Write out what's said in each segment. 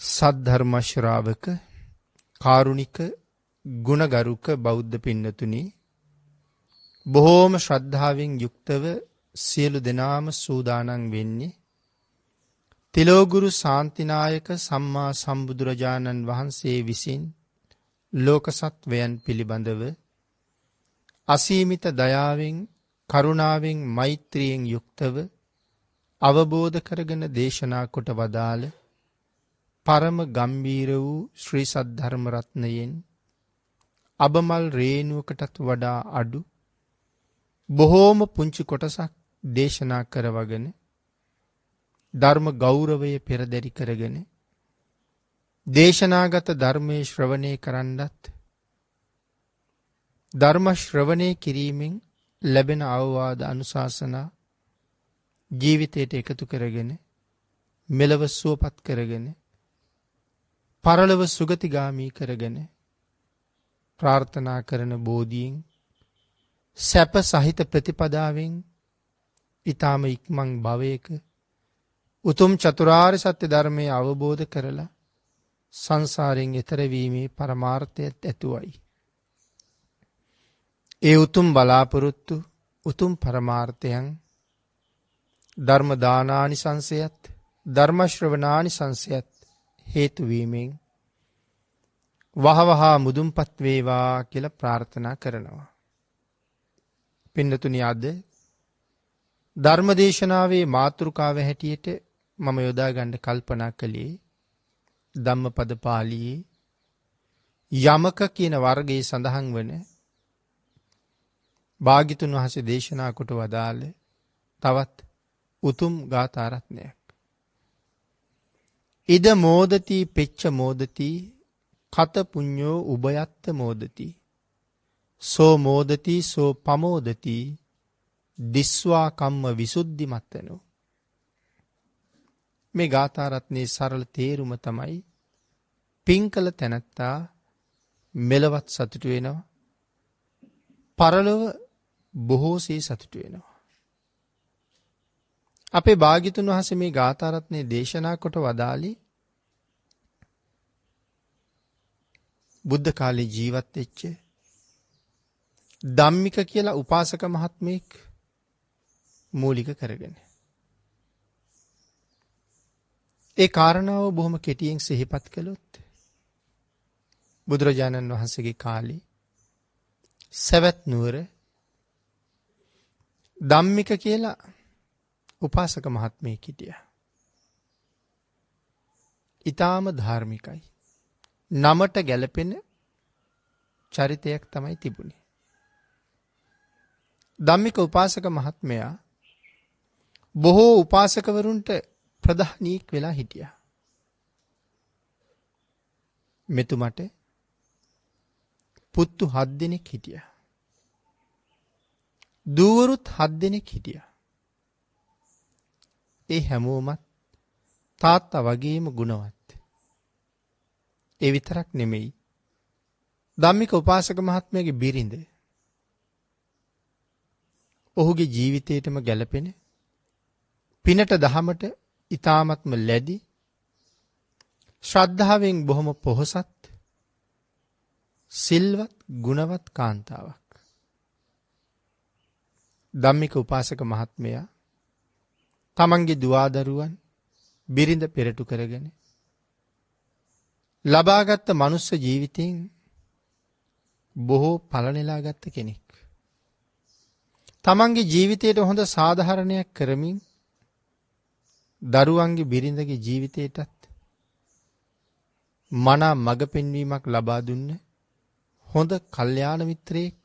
සද්ධර්ම ශ්‍රාවක කාරුණික ගුණගරුක බෞද්ධ පින්නතුනි, බොහෝම ශ්‍රද්ධාවෙන් යුක්තව සියලු දෙනාම සූදානම් වෙන්නේ තිලෝගුරු ශාන්තිනායක සම්මා සම්බුදුරජාණන් වහන්සේ විසින් ලෝක සත්වයන් පිළිබඳව අසීමිත දයාවෙන් කරුණාවෙන් මෛත්‍රියෙන් යුක්තව අවබෝධ කරගෙන දේශනා කොට වදාළ පරම ගම්බීර වූ ශ්‍රී සද්ධර්ම රත්නයෙන් අබමල් රේණුවකටත් වඩා අඩු බොහෝම පුංචි කොටසක් දේශනා කරවගෙන ධර්ම ගෞරවය පෙරදරි කරගෙන දේශනාගත ධර්මයේ ශ්‍රවණය කරන්නත් ධර්ම ශ්‍රවණය කිරීමෙන් ලැබෙන අවවාද අනුශාසනා ජීවිතයට එකතු කරගෙන මෙලව සුවපත් කරගෙන පරලොව සුගතිගාමී කරගෙන ප්‍රාර්ථනා කරන බෝධියෙන් සැප සහිත ප්‍රතිපදාවෙන් ඊ타ම ඉක්මන් භවයක උතුම් චතුරාර්ය සත්‍ය ධර්මය අවබෝධ කරලා සංසාරයෙන් එතර වීමේ පරමාර්ථයත් ඇතුවයි. ඒ උතුම් බලාපොරොත්තු උතුම් පරමාර්ථයන් ධර්ම දානානිසංසයත් ධර්ම ශ්‍රවණානිසංසයත් හේතු වීමෙන් වහවහා මුදුන්පත් වේවා කියලා ප්‍රාර්ථනා කරනවා. පින්නතුනි, අද ධර්මදේශනාවේ මාතෘකාව හැටියට මම යොදා ගන්න කල්පනා කළේ ධම්මපද පාළියේ යමක කියන වර්ගයේ සඳහන් වන භාග්‍යතුන් වහන්සේ දේශනා කොට වදාළ තවත් උතුම් ගාථා රත්නයක්. ඉද මෝදති පෙච්ච මෝදති කත පුඤ්ඤෝ උභයත්ත මෝදති සෝ මෝදති සෝ පමෝදති දිස්වා කම්ම විසුද්ධි මත්තනෝ. මේ ගාථා රත්නයේ සරල තේරුම තමයි පින්කල තැනැත්තා මෙලවත් සතුටු වෙනවා, පරලොව බොහෝසේ සතුටු වෙනවා. අපේ භාග්‍යතුන් වහන්සේ මේ ගාථා රත්නයේ දේශනා කොට වදාළේ බුද්ධ කාලේ ජීවත් වෙච්ච ධම්මික කියලා උපාසක මහත්මයෙක් මූලික කරගෙන. ඒ කාරණාව බොහොම කෙටියෙන් සිහිපත් කළොත් බුදුරජාණන් වහන්සේගේ කාලේ සවැත් නුවර ධම්මික කියලා උපාසක මහත්මයෙක් හිටියා. ඊටාම ධාර්මිකයි. නමට ගැලපෙන චරිතයක් තමයි තිබුණේ. ධම්මික උපාසක මහත්මයා බොහෝ උපාසකවරුන්ට ප්‍රධානීක් වෙලා හිටියා. මෙතුමට පුත්තු 7 දෙනෙක් හිටියා. දූවරුත් 7 දෙනෙක් හිටියා. ඒ හැමෝමත් තාත්තා වගේම ගුණවත්. ඒ විතරක් නෙමෙයි, ධම්මික උපාසක මහත්මයාගේ බිරිඳ ඔහුගේ ජීවිතේටම ගැලපෙන පිනට දහමට ඊ타මත්ම ලැබි ශ්‍රද්ධාවෙන් බොහොම පොහොසත් සිල්වත් ගුණවත් කාන්තාවක්. ධම්මික උපාසක මහත්මයා තමන්ගේ දුවදරුවන් බිරිඳ පෙරටු කරගෙන ලබාගත් මනුස්ස ජීවිතයෙන් බොහෝ ඵල නෙලා ගත්ත කෙනෙක්. තමන්ගේ ජීවිතයට හොඳ සාධාරණයක් කරමින් දරුවන්ගේ බිරිඳගේ ජීවිතයටත් මනා මඟ පෙන්වීමක් ලබා දුන්න හොඳ කල්යාණ මිත්‍රයෙක්,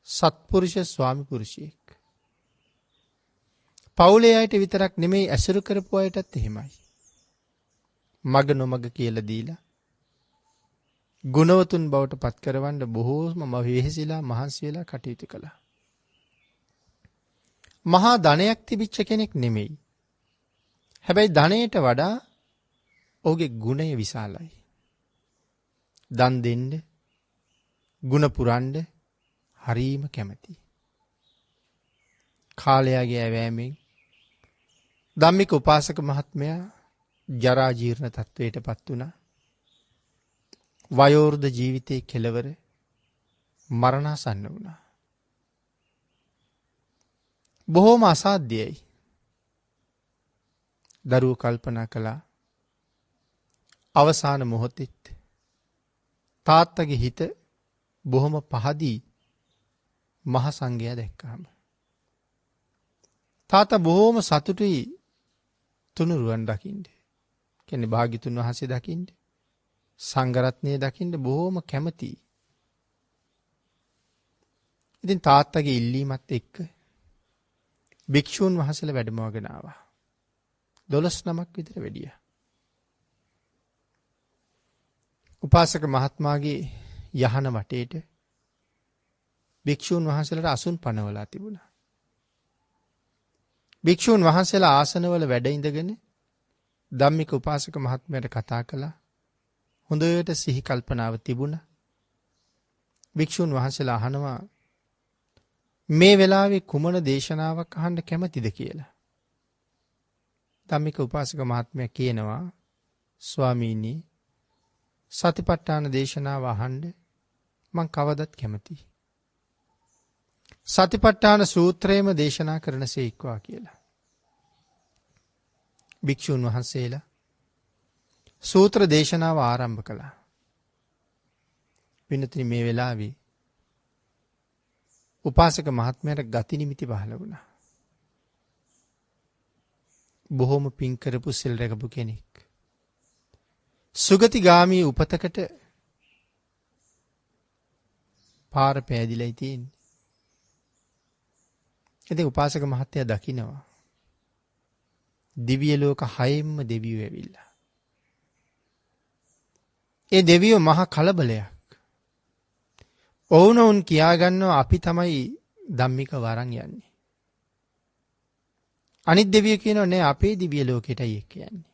සත්පුරුෂ ස්වාමි පුරුෂයෙක්. පවුලේ අයට විතරක් නෙමෙයි ඇසුරු කරපු අයටත් එහෙමයි. මග නොමග කියලා දීලා ගුණවතුන් බවට පත් කරවන්න බොහෝම වෙහෙසිලා මහන්සි වෙලා කටයුතු කළා. මහා ධනයක් තිබිච්ච කෙනෙක් නෙමෙයි. හැබැයි ධනයට වඩා ඔහුගේ ගුණය විශාලයි. දන් දෙන්න, ගුණ පුරන්න හරීම කැමැති. කාලයාගේ ඇවෑමෙන් ධම්මික උපාසක මහත්මයා ජරා ජීර්ණ තත්වයට පත් වුණා. වයෝවෘද්ධ ජීවිතයේ කෙලවර මරණාසන්න වුණා. බොහෝම අසාධ්‍යයි. දරුවෝ කල්පනා කළා අවසාන මොහොතෙත් තාත්තගේ හිත බොහොම පහදී මහ සංඝයා දැක්කාම. තාත්තා බොහෝම සතුටුයි තුනුරුවන් දකින්න. කියන්නේ භාග්‍යතුන් වහන්සේ දකින්න. සංඝ රත්නය දකින්න බොහෝම කැමතියි. ඉතින් තාත්තගේ ඉල්ලීමත් එක්ක භික්ෂූන් වහන්සේලා වැඩමවගෙන ආවා. 12 නමක් විතර වැඩියා. උපාසක මහත්මයාගේ යහන වටේට භික්ෂූන් වහන්සේලාට අසුන් පනවලා තිබුණා. භික්ෂූන් වහන්සේලා ආසනවල වැඩ ඉඳගෙන ධම්මික උපාසක මහත්මයාට කතා කළා. හොඳට සිහි කල්පනාව තිබුණා. භික්ෂූන් වහන්සේලා අහනවා මේ වෙලාවේ කුමන දේශනාවක් අහන්න කැමතිද කියලා. ධම්මික උපාසක මහත්මයා කියනවා ස්වාමීනි සතිපට්ඨාන දේශනාව අහන්න මං කවදත් කැමතියි. සතිපට්ඨාන සූත්‍රයේම දේශනා කරනසේක්වා කියලා. භික්ෂුන් වහන්සේලා සූත්‍ර දේශනාව ආරම්භ කළා. පින්නතුනි මේ වෙලාවේ උපාසක මහත්මයාට ගති නිමිති පහළ වුණා. බොහොම පින් කරපු සිල් රැකපු කෙනෙක්. සුගතිගාමී උපතකට පාර පෑදිලා තියෙන්නේ. ඉතින් උපාසක මහත්තයා දකිනවා දිව්‍ය ලෝක 6ෙන්ම දෙවියෝ ඇවිල්ලා. ඒ දෙවියෝ මහා කලබලයක්. ඔවුන් කියා ගන්නවා අපි තමයි ධම්මික වරන් යන්නේ. අනිත් දෙවියෝ කියනවා නෑ අපේ දිව්‍ය ලෝකෙටයි එක්ක යන්නේ.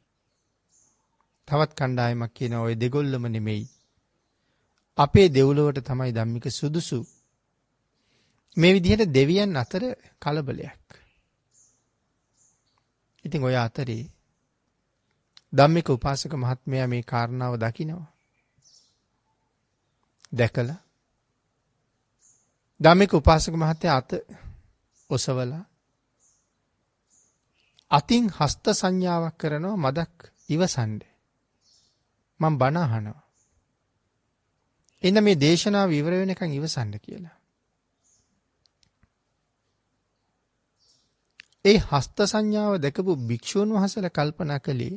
තවත් කණ්ඩායමක් කියනවා ඔය දෙගොල්ලම නෙමෙයි. අපේ දෙව්ලොවට තමයි ධම්මික සුදුසු. මේ විදිහට දෙවියන් අතර කලබලයක්. ඉතින් ඔය අතරේ ධම්මික උපාසක මහත්මයා මේ කාරණාව දකිනවා. දැකලා ධම්මික උපාසක මහත්තයා අත ඔසවලා අතින් හස්ත සංඥාවක් කරනවා මදක් ඉවසන්න. මම බණ අහනවා. එන්න මේ දේශනාව ඉවර වෙනකන් ඉවසන්න කියලා. ඒ හස්ත සංඥාව දැකපු භික්ෂූන් වහන්සේලා කල්පනා කළේ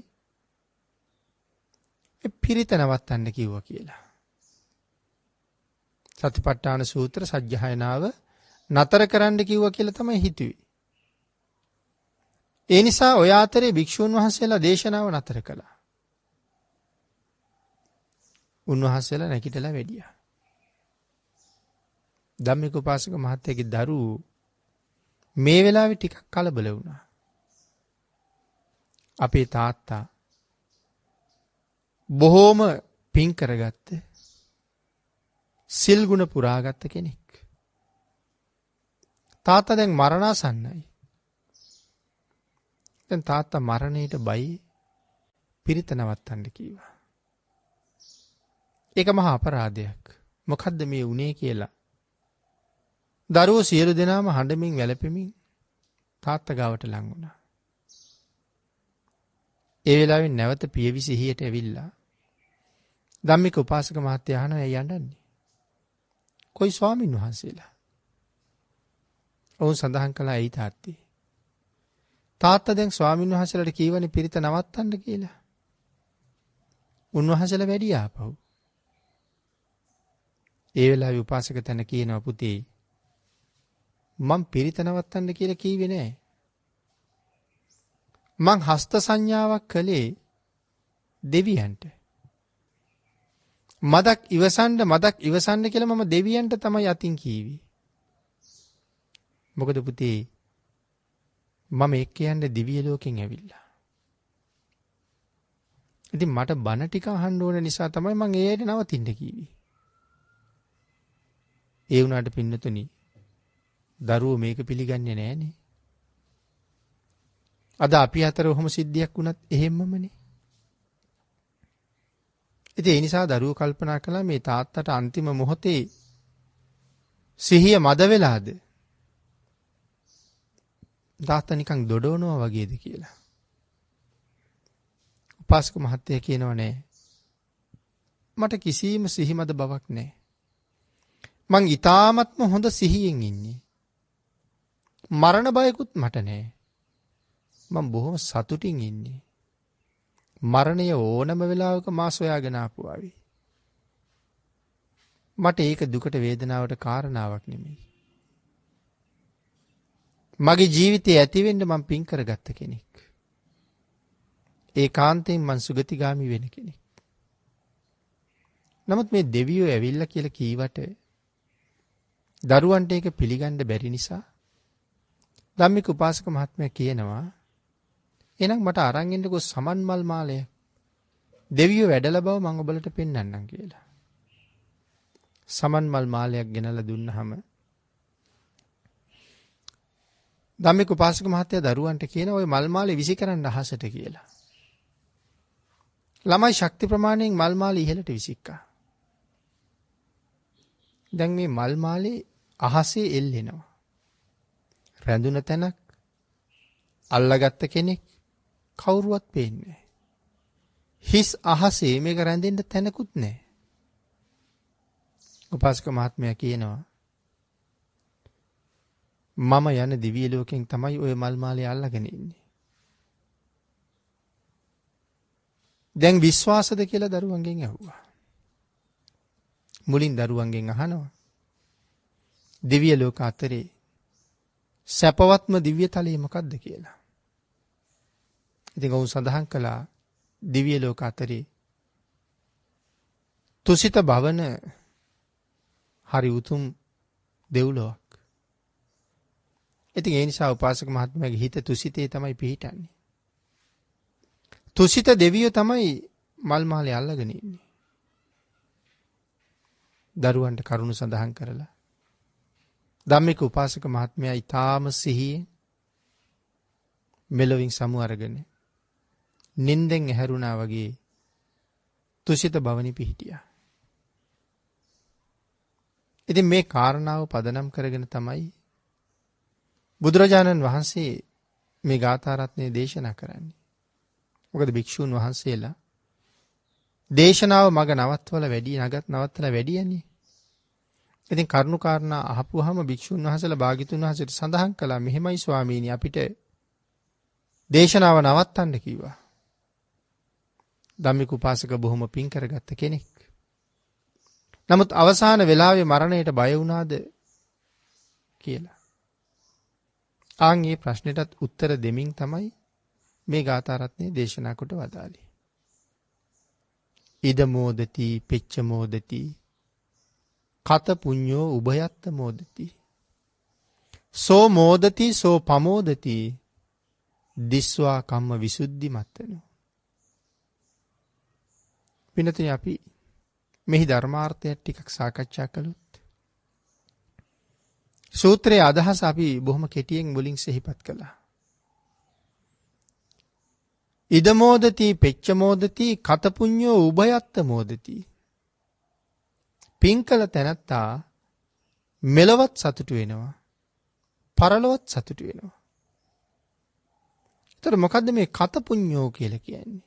ඒ පිරිත නවත්තන්න කිව්වා කියලා. සතිපට්ඨාන සූත්‍ර සජ්ජහායනාව නතර කරන්න කිව්වා කියලා තමයි හිතුවේ. ඒ නිසා ඔය අතරේ භික්ෂූන් වහන්සේලා දේශනාව නතර කළා. උන්වහන්සේලා නැගිටලා වැඩියා. ධම්මික උපාසක මහත්තයාගේ දරුවෝ මේ වෙලාවේ ටිකක් කලබල වුණා. අපේ තාත්තා බොහෝම පින් කරගත්ත සිල් ගුණ පුරාගත්ත කෙනෙක්. තාත්තා දැන් මරණාසන්නයි. දැන් තාත්තා මරණයට බයි පිරිත නවත්තන්න කිව්වා. ඒක මහා අපරාධයක්. මොකද්ද මේ වුනේ කියලා. දරුවෝ සියලු දෙනාම හඬමින් වැළපෙමින් තාත්තා ගාවට ලං වුණා. ඒ වෙලාවේ නැවත පියවි සිහියට ඇවිල්ලා ධම්මික උපාසක මහත්තයා අහනවා ඇයි යන්නන්නේ? කොයි ස්වාමින් වහන්සේලා? ඔවුන් සඳහන් කළා ඇයි තාත්තේ? තාත්තා දැන් ස්වාමින් වහන්සේලාට කීවනේ පිරිත නවත්තන්න කියලා. උන්වහන්සේලා වැඩි ආපහු. ඒ වෙලාවේ උපාසක තැන කියනවා පුතේ මං පිරිත නවත්තන්න කියලා කීවේ නෑ. මං හස්ත සංඥාවක් කළේ දෙවියන්ට. මදක් ඉවසන්න කියලා මම දෙවියන්ට තමයි අතින් කීවේ. මොකද පුතේ මම එක්ක යන්නේ දිව්‍ය ලෝකෙන් ඇවිල්ලා. ඉතින් මට බණ ටික අහන්න ඕන නිසා තමයි මං ඒ ඇයිට නවතින්න කීවේ. ඒ වුණාට පින්නතුනි දරුවෝ මේක පිළිගන්නේ නෑනේ. අද අපි අතර ඔහොම සිද්ධියක් වුණත් එහෙම්මමනේ. ඉතින් ඒ නිසා දරුවෝ කල්පනා කළා මේ තාත්තට අන්තිම මොහොතේ සිහිය මද වෙලාද? තාත්තා නිකන් දොඩවනවා වගේද කියලා. උපාසක මහත්තයා කියනවා නෑ. මට කිසිම සිහිමද බවක් නෑ. මං ඊ타මත්ම හොඳ සිහියෙන් ඉන්නේ. මරණ බයකුත් මට නෑ. මං බොහොම සතුටින් ඉන්නේ. මරණය ඕනම වෙලාවක මා සොයාගෙන ආපු ආවි. මට ඒක දුකට වේදනාවට කාරණාවක් නෙමෙයි. මගේ ජීවිතේ ඇති වෙන්න මං පින් කරගත්ත කෙනෙක්. ඒකාන්තයෙන් මං සුගතිගාමි වෙන කෙනෙක්. නමුත් මේ දෙවියෝ ඇවිල්ලා කියලා කීවට දරුවන්ට ඒක පිළිගන්න බැරි නිසා ධම්මික උපාසක මහත්මයා කියනවා එහෙනම් මට අරන් එන්නකෝ සමන් මල් මාලය. දෙවියෝ වැඩලා බව මම ඔබලට පෙන්වන්නම් කියලා. සමන් මල් මාලයක් ගෙනලා දුන්නාම ධම්මික උපාසක මහත්තයා දරුවන්ට කියන ওই මල් මාලේ විසි කරන්න අහසට කියලා. ළමයි ශක්ති ප්‍රමාණයෙන් මල් මාලේ ඉහළට විසික්කා. දැන් මේ මල් මාලේ අහසේ එල්ලෙනවා. රැඳුන තැනක් අල්ලගත්ත කෙනෙක් කවුරුවත් පේන්නේ. හිස් අහසේ මේක රැඳෙන්න තැනකුත් නැහැ. උපාසක මහත්මයා කියනවා මම යන දිව්‍ය ලෝකෙන් තමයි ওই මල් මාලේ අල්ලගෙන ඉන්නේ. දැන් විශ්වාසද කියලා දරුවන්ගෙන් ඇහුවා. මුලින් දරුවන්ගෙන් අහනවා දිව්‍ය ලෝක අතරේ සැපවත්ම දිව්‍ය තලයේ මොකද්ද කියලා. ඉතින් ඔවුන් සඳහන් කළා දිව්‍ය ලෝක අතරේ තුසිත භවන හරි උතුම් දෙව්ලොවක්. ඉතින් ඒ නිසා උපාසක මහත්මයාගේ හිත තුසිතේ තමයි පිහිටන්නේ. තුසිත දෙවියෝ තමයි මල් මාලේ අල්ලගෙන ඉන්නේ. දරුවන්ට කරුණ සඳහන් කරලා ධම්මික උපාසක මහත්මයා ඊටාම සිහියෙන් මෙලොවින් සමු අරගෙන නින්දෙන් ඇහැරුණා වගේ තුසිත භවනි පිහිටියා. ඉතින් මේ කාරණාව පදනම් කරගෙන තමයි බුදුරජාණන් වහන්සේ මේ ගාථා රත්නය දේශනා කරන්නේ. මොකද භික්ෂූන් වහන්සේලා දේශනාව මග නවත්වලා වැඩියනේ. ඉතින් කරුණු කාරණා අහපුවාම භික්ෂුන් වහන්සේලා භාග්‍යතුන් වහන්සේට සඳහන් කළා මෙහෙමයි ස්වාමීනි අපිට දේශනාව නවත්තන්න කිව්වා. ධම්මික උපාසක බොහොම පින් කරගත්ත කෙනෙක්. නමුත් අවසාන වෙලාවේ මරණයට බය වුණාද කියලා. ආන් මේ ප්‍රශ්නෙටත් උත්තර දෙමින් තමයි මේ ගාථා රත්නය දේශනා කොට වදාළේ. ඉද මෝදති පෙච්ච මෝදති කත පුඤ්ඤෝ උභයත්ත මෝදති සෝ මෝදති සෝ පමෝදති දිස්වා කම්ම විසුද්ධි මත්තනෝ. විනතේ අපි මෙහි ධර්මාර්ථය ටිකක් සාකච්ඡා කළොත් සූත්‍රයේ අදහස අපි බොහොම කෙටියෙන් මුලින් සිහිපත් කළා. ඉද මෝදති පෙච්ච මෝදති කත පුඤ්ඤෝ උභයත්ත මෝදති. පින්කල තැනත්තා මෙලවත් සතුටු වෙනවා පරලොවත් සතුටු වෙනවා. ඒතර මොකද්ද මේ කත පුඤ්ඤෝ කියලා කියන්නේ?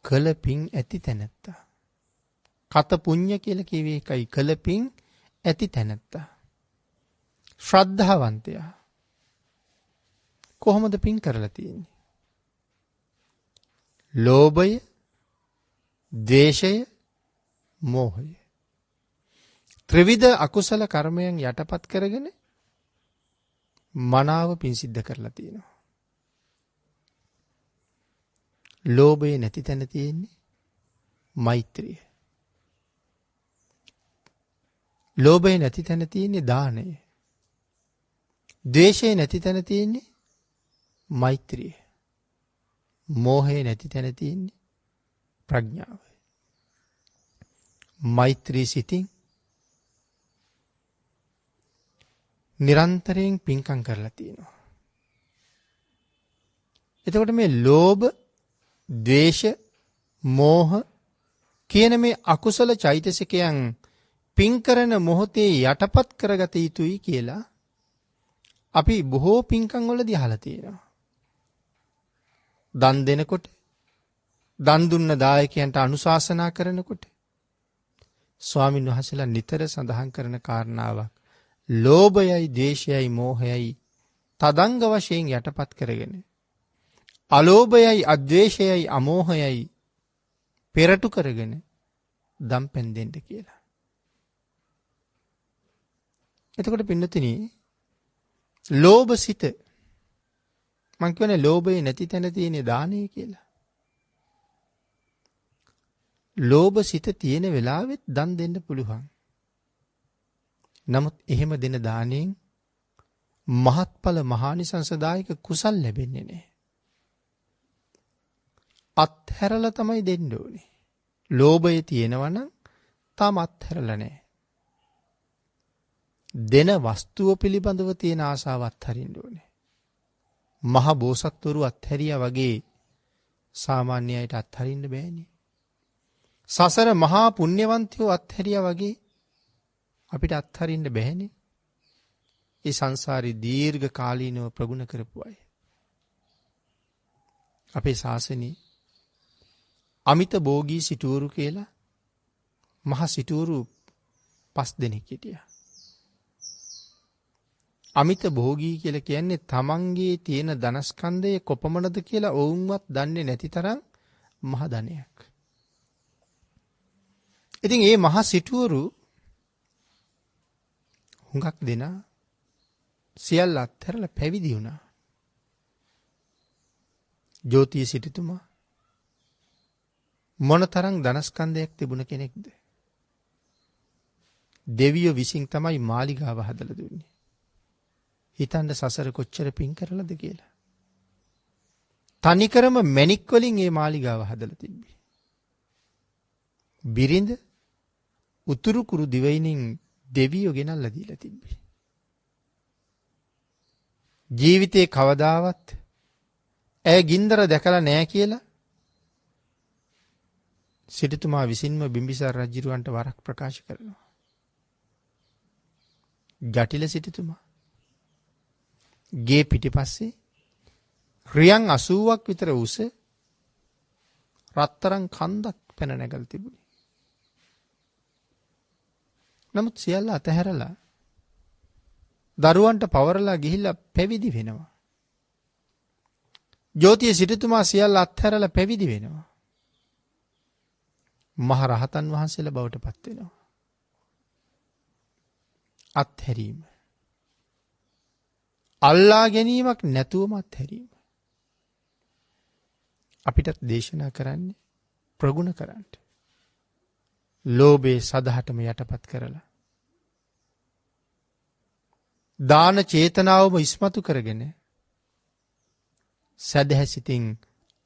කල පින් ඇති තැනත්තා. කත පුඤ්ඤ කියලා කියවේ එකයි කල පින් ඇති තැනත්තා. ශ්‍රද්ධාවන්තයා. කොහොමද පින් කරලා තියෙන්නේ? ලෝභය, ද්වේෂය, මෝහය. ත්‍රිවිධ අකුසල කර්මයන් යටපත් කරගෙන මනාව පින් සිද්ධ කරලා තියෙනවා. ලෝභය නැති තැන තියෙන්නේ මෛත්‍රිය. ලෝභය නැති තැන තියෙන්නේ දානය. ද්වේෂය නැති තැන තියෙන්නේ මෛත්‍රිය. මෝහය නැති තැන තියෙන්නේ ප්‍රඥාව. මෛත්‍රී සිතින් නිරන්තරයෙන් පින්කම් කරලා තියෙනවා. එතකොට මේ ලෝභ, ද්වේෂ, මෝහ කියන මේ අකුසල චෛතසිකයන් පින් කරන මොහොතේ යටපත් කරගත යුතුයි කියලා අපි බොහෝ පින්කම් වලදී අහලා තියෙනවා. දන් දෙනකොට, දන් දුන්න දායකයන්ට අනුශාසනා කරනකොට ස්වාමින් වහන්සේලා නිතර සඳහන් කරන කාරණාවක් ලෝභයයි, ද්වේෂයයි, මෝහයයි තදංග වශයෙන් යටපත් කරගෙන අලෝභයයි, අද්වේෂයයි, අමෝහයයි පෙරටු කරගෙන දම්පැන් දෙන්න කියලා. එතකොට පින්නතුනි ලෝභ සිත මං කියන්නේ ලෝභය නැති තැන තියෙන දානය කියලා. ලෝභ සිත තියෙන වෙලාවෙත් දන් දෙන්න පුළුවන්. නමුත් එහෙම දෙන දාණයෙන් මහත්ඵල මහානිසංසදායක කුසල් ලැබෙන්නේ නැහැ. අත්හැරලා තමයි දෙන්න ඕනේ. ලෝභය තියෙනවා නම් තාම අත්හැරලා නැහැ. දෙන වස්තුව පිළිබඳව තියෙන ආසාව අත්හරින්න ඕනේ. මහ බෝසත්වරු අත්හැරියා වගේ සාමාන්‍ය අයට අත්හරින්න බෑනේ. සසර මහා පුණ්‍යවන්තයෝ අත්හැරියා වගේ අපිට අත්හරින්න බෑනේ. ඒ සංසාරේ දීර්ඝ කාලීනව ප්‍රගුණ කරපු අය. අපේ ශාසනයේ අමිත භෝගී සිටුවරු කියලා මහ සිටුවරු 5 දෙනෙක් හිටියා. අමිත භෝගී කියලා කියන්නේ තමන්ගේ තියෙන ධනස්කන්ධය කොපමණද කියලා ඔවුන්වත් දන්නේ නැති තරම් මහ ධනයක්. ඉතින් මේ මහ සිටුවරු හුඟක් දෙනා සියල්ල අත්හැරලා පැවිදි වුණා. ජෝතිය සිටුතුමා මොනතරම් ධනස්කන්ධයක් තිබුණ කෙනෙක්ද? දෙවියෝ විසින් තමයි මාලිගාව හදලා දුන්නේ. හිතන්න සසර කොච්චර පින් කරලාද කියලා. තනිකරම මැණික් වලින් මේ මාලිගාව හදලා තිබ්බේ. බිරිඳ උතුරු කුරු දිවයිනින් දෙවියෝ ගෙනල්ලා දීලා තිබ්බේ. ජීවිතේ කවදාවත් ඇය ගින්දර දැකලා නැහැ කියලා සිටුතුමා විසින්ම බිම්බිසාර රජුරවන්ට වරක් ප්‍රකාශ කරනවා. ජටිල සිටුතුමා ගේ පිටිපස්සේ රියන් 80ක් විතර උස රත්තරන් කන්දක් පැන නැගලා තිබුණේ. නමුත් සියල්ල අතහැරලා දරුවන්ට පවරලා ගිහිල්ලා පැවිදි වෙනවා. ජෝතිය සිටුතුමා සියල්ල අත්හැරලා පැවිදි වෙනවා. මහ රහතන් වහන්සේලා බවට පත් වෙනවා. අත්හැරීම. අල්ලා ගැනීමක් නැතුවම අත්හැරීම. අපිටත් දේශනා කරන්නේ ප්‍රගුණ කරන්න. ලෝභයේ සදහටම යටපත් කරලා දාන චේතනාවම ඉස්මතු කරගෙන සදහැසිතින්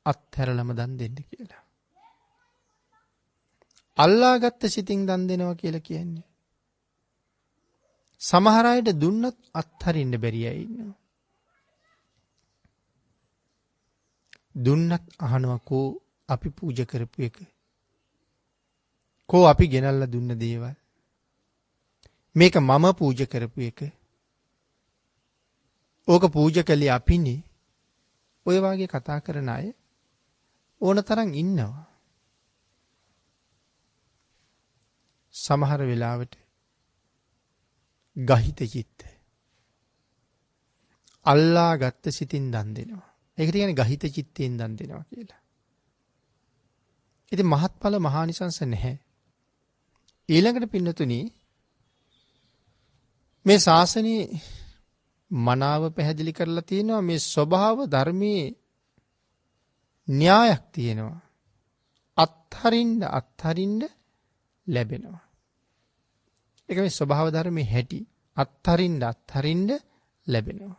අත්හැරලම දන් දෙන්න කියලා. අල්ලාගත්ත සිතින් දන් දෙනවා කියලා කියන්නේ සමහර අයට දුන්නත් අත්හරින්න බැරි අය ඉන්නවා. දුන්නත් අහනවා කෝ අපි පූජා කරපු එක. කෝ අපි ගෙනල්ලා දුන්න දේවල්. මේක මම පූජා කරපු එක. ඕක පූජා කළේ අපිනේ. ඔය වාගේ කතා කරන අය ඕන තරම් ඉන්නවා. සමහර වෙලාවට ගහිත චිත්ත අල්ලා ගත්ත සිතින් දන් දෙනවා. ඒකට කියන්නේ ගහිත චිත්තයෙන් දන් දෙනවා කියලා. ඉතින් මහත්ඵල මහානිසංස නැහැ. ඊළඟට පින්නතුනි මේ ශාසනයේ මනාව පැහැදිලි කරලා තියෙනවා මේ ස්වභාව ධර්මයේ න්‍යායක් තියෙනවා. අත්හරින්න ලැබෙනවා. ඒක මේ ස්වභාව ධර්මයේ හැටි. අත්හරින්න ලැබෙනවා.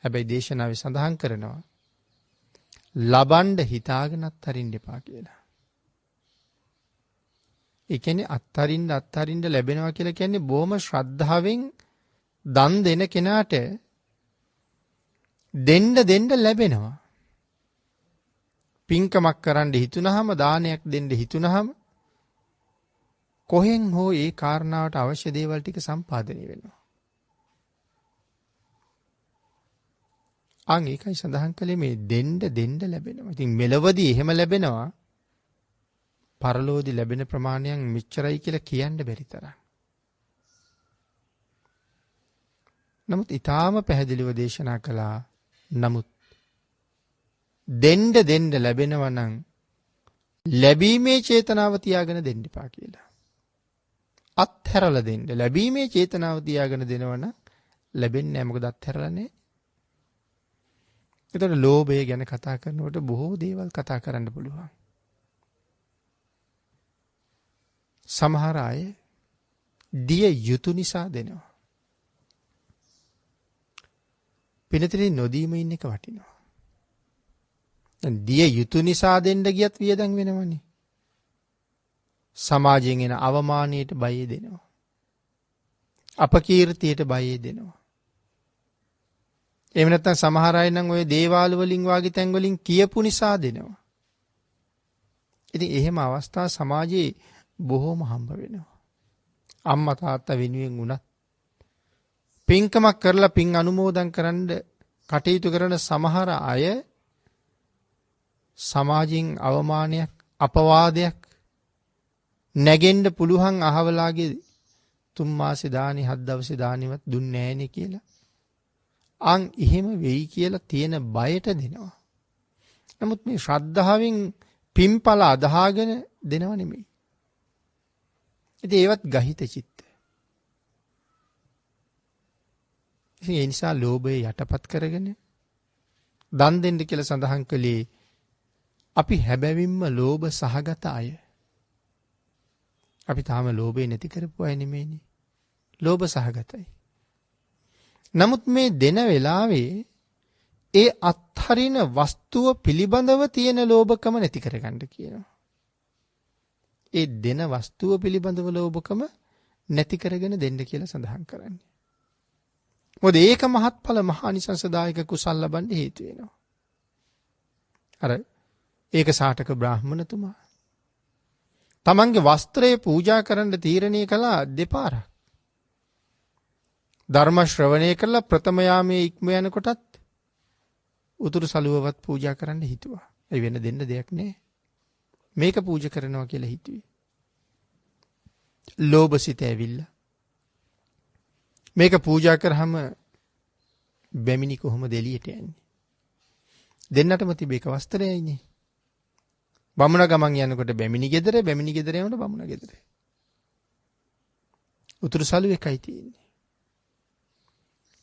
හැබැයි දේශනාවේ සඳහන් කරනවා ලබන්න හිතාගෙන අත්හරින්න එපා කියලා. ඒ කියන්නේ අත්හරින්න ලැබෙනවා කියලා කියන්නේ බොහොම ශ්‍රද්ධාවෙන් දන් දෙන කෙනාට දෙන්න ලැබෙනවා. පින්කමක් කරන්න හිතුනහම දානයක් දෙන්න හිතුනහම කොහෙන් හෝ ඒ කාරණාවට අවශ්‍ය දේවල් ටික සම්පාදනය වෙනවා. අන් ඒකයි සඳහන් කළේ මේ දෙන්න ලැබෙනවා. ඉතින් මෙලවදී එහෙම ලැබෙනවා. පරලෝදී ලැබෙන ප්‍රමාණයන් මෙච්චරයි කියලා කියන්න බැරි තරම්. නමුත් ඊටාම පැහැදිලිව දේශනා කළා. නමුත් දෙන්න ලැබෙනවා නම් ලැබීමේ චේතනාව තියාගෙන දෙන්න එපා කියලා. අත්හැරලා දෙන්න. ලැබීමේ චේතනාව තියාගෙන දෙනවනම් ලැබෙන්නේ නැහැ. මොකද අත්හැරලා නැහැ. ඒතකොට ලෝභය ගැන කතා කරනකොට බොහෝ දේවල් කතා කරන්න පුළුවන්. සමහර අය දිය යුතු නිසා දෙනවා. පිනතරේ නොදීම ඉන්න එක වටිනවා. දිය යුතු නිසා දෙන්න ගියත් වියදම් වෙනවනේ. සමාජයෙන් එන අවමානයට බය දෙනවා. අපකීර්තියට බය දෙනවා. එහෙම නැත්නම් සමහර අය නම් ওই දේවාල වලින් වාගේ තැන් වලින් කියපු නිසා දෙනවා. ඉතින් එහෙම අවස්ථා සමාජයේ බොහෝම හම්බ වෙනවා. අම්මා තාත්තා වෙනුවෙන් උනත් පින්කමක් කරලා පින් අනුමෝදන් කරන්න කටයුතු කරන සමහර අය සමාජයෙන් අවමානයක් අපවාදයක් නැගෙන්න පුළුවන් අහවලාගේ 3 මාසේ දානි 7 දවසේ දානිවත් දුන්නේ නැහනේ කියලා. අන් එහෙම වෙයි කියලා තියෙන බයට දෙනවා. නමුත් මේ ශ්‍රද්ධාවෙන් පින්පල අදහාගෙන දෙනව නෙමෙයි. ඉතින් ඒවත් ගහිත චිත්ත. ඉතින් ඒ නිසා ලෝභය යටපත් කරගෙන දන් දෙන්න කියලා සඳහන් කළේ අපි හැබැවින්ම ලෝභ සහගත අය. අපි තාම ලෝභය නැති කරපු අය නෙමෙයිනේ. ලෝභ සහගතයි. නමුත් මේ දෙන වෙලාවේ ඒ අත්හරින වස්තුව පිළිබඳව තියෙන ලෝභකම නැති කරගන්න කියනවා. ඒ දෙන වස්තුව පිළිබඳව ලෝභකම නැති කරගෙන දෙන්න කියලා සඳහන් කරන්නේ. මොකද ඒක මහත්ඵල මහානිසංසදායක කුසල් ලබන්න හේතු වෙනවා. අර ඒක සාටක බ්‍රාහ්මණතුමා තමන්ගේ වස්ත්‍රය පූජා කරන්න තීරණය කළා දෙපාරක්. ධර්ම ශ්‍රවණය කළා ප්‍රථම යාමයේ ඉක්ම යනකොටත් උතුරු සළුවවත් පූජා කරන්න හිතුවා. ඒ වෙන දෙන්න දෙයක් නැහැ. මේක පූජා කරනවා කියලා හිතුවේ. ලෝභසිත ඇවිල්ලා මේක පූජා කරාම බැමිණි කොහොමද එළියට යන්නේ? දෙන්නටම තිබේක වස්ත්‍රයයිනේ. බමුණ ගමන් යනකොට බැමිණි ගෙදර යනකොට බමුණ ගෙදර. උතුරු සළුව එකයි තියෙන්නේ.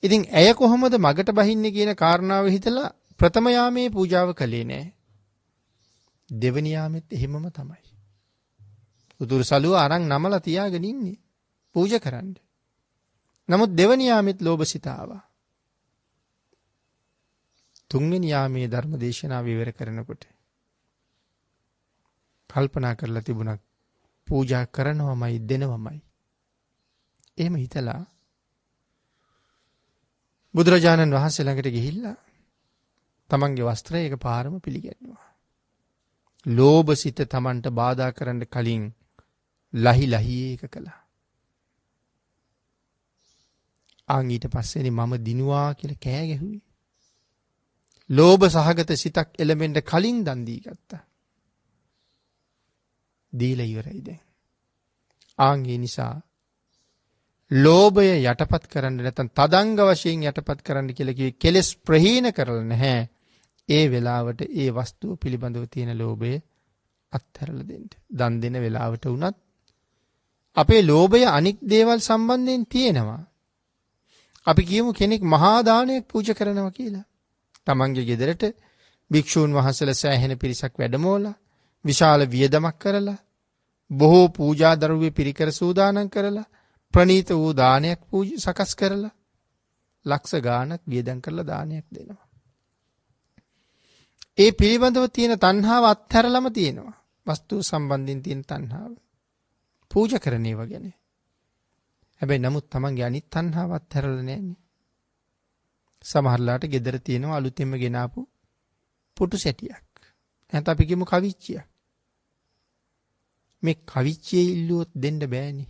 ඉතින් ඇය කොහොමද මගට බහින්නේ කියන කාරණාව හිතලා ප්‍රථම යාමේ පූජාව කළේ නෑ. දෙවනි යාමෙත් එහෙමම තමයි. උතුරු සළුව අරන් නමලා තියාගෙන ඉන්නේ පූජා කරන්න. නමුත් දෙවනි යාමෙත් ලෝභසිත ආවා. තුන්වෙනි යාමේ ධර්ම දේශනාව විවර කරනකොට කල්පනා කරලා තිබුණා පූජා කරනවමයි දෙනවමයි. එහෙම හිතලා බුදුරජාණන් වහන්සේ ළඟට ගිහිල්ලා තමන්ගේ වස්ත්‍රය එක පාරම පිළිගන්නවා. ලෝභසිත තමන්ට බාධා කරන්න කලින් ලහි ඒක කළා. ආන් ඊට පස්සේනේ මම දිනුවා කියලා කෑ ගැහුවේ. ලෝභ සහගත සිතක් එළමෙන්න කලින් දන් දී ගත්තා. දීලා ඉවරයි දැන්. ආන් ඒ නිසා ලෝභය යටපත් කරන්න නැත්නම් තදංග වශයෙන් යටපත් කරන්න කියලා කිව්වේ කෙලෙස් ප්‍රහීන කරලා නැහැ. ඒ වෙලාවට ඒ වස්තුව පිළිබඳව තියෙන ලෝභය අත්හැරලා දෙන්න. දන් දෙන වෙලාවට උනත් අපේ ලෝභය අනික් දේවල් සම්බන්ධයෙන් තියෙනවා. අපි කියමු කෙනෙක් මහා දානයක් පූජා කරනවා කියලා. තමන්ගේ ගෙදරට භික්ෂූන් වහන්සේලා සෑහෙන පිරිසක් වැඩමවලා විශාල වියදමක් කරලා බොහෝ පූජා දරුවේ පිරිකර සූදානම් කරලා ප්‍රණීත වූ දානයක් සකස් කරලා ලක්ෂ ගාණක් වියදම් කරලා දානයක් දෙනවා. ඒ පිළිබඳව තියෙන තණ්හාව අත්හැරලම තියෙනවා. වස්තු සම්බන්ධයෙන් තියෙන තණ්හාව. පූජා කරන ඒවා ගැන. හැබැයි නමුත් තමන්ගේ අනිත් තණ්හාව අත්හැරලා නැන්නේ. සමහරලාට ගෙදර තියෙනවා අලුතෙන්ම ගෙනාපු පුටු සැටියක්. නැත්නම් අපි කියමු කවිච්චිය. මේ කවිච්චිය ඉල්ලුවොත් දෙන්න බෑනේ.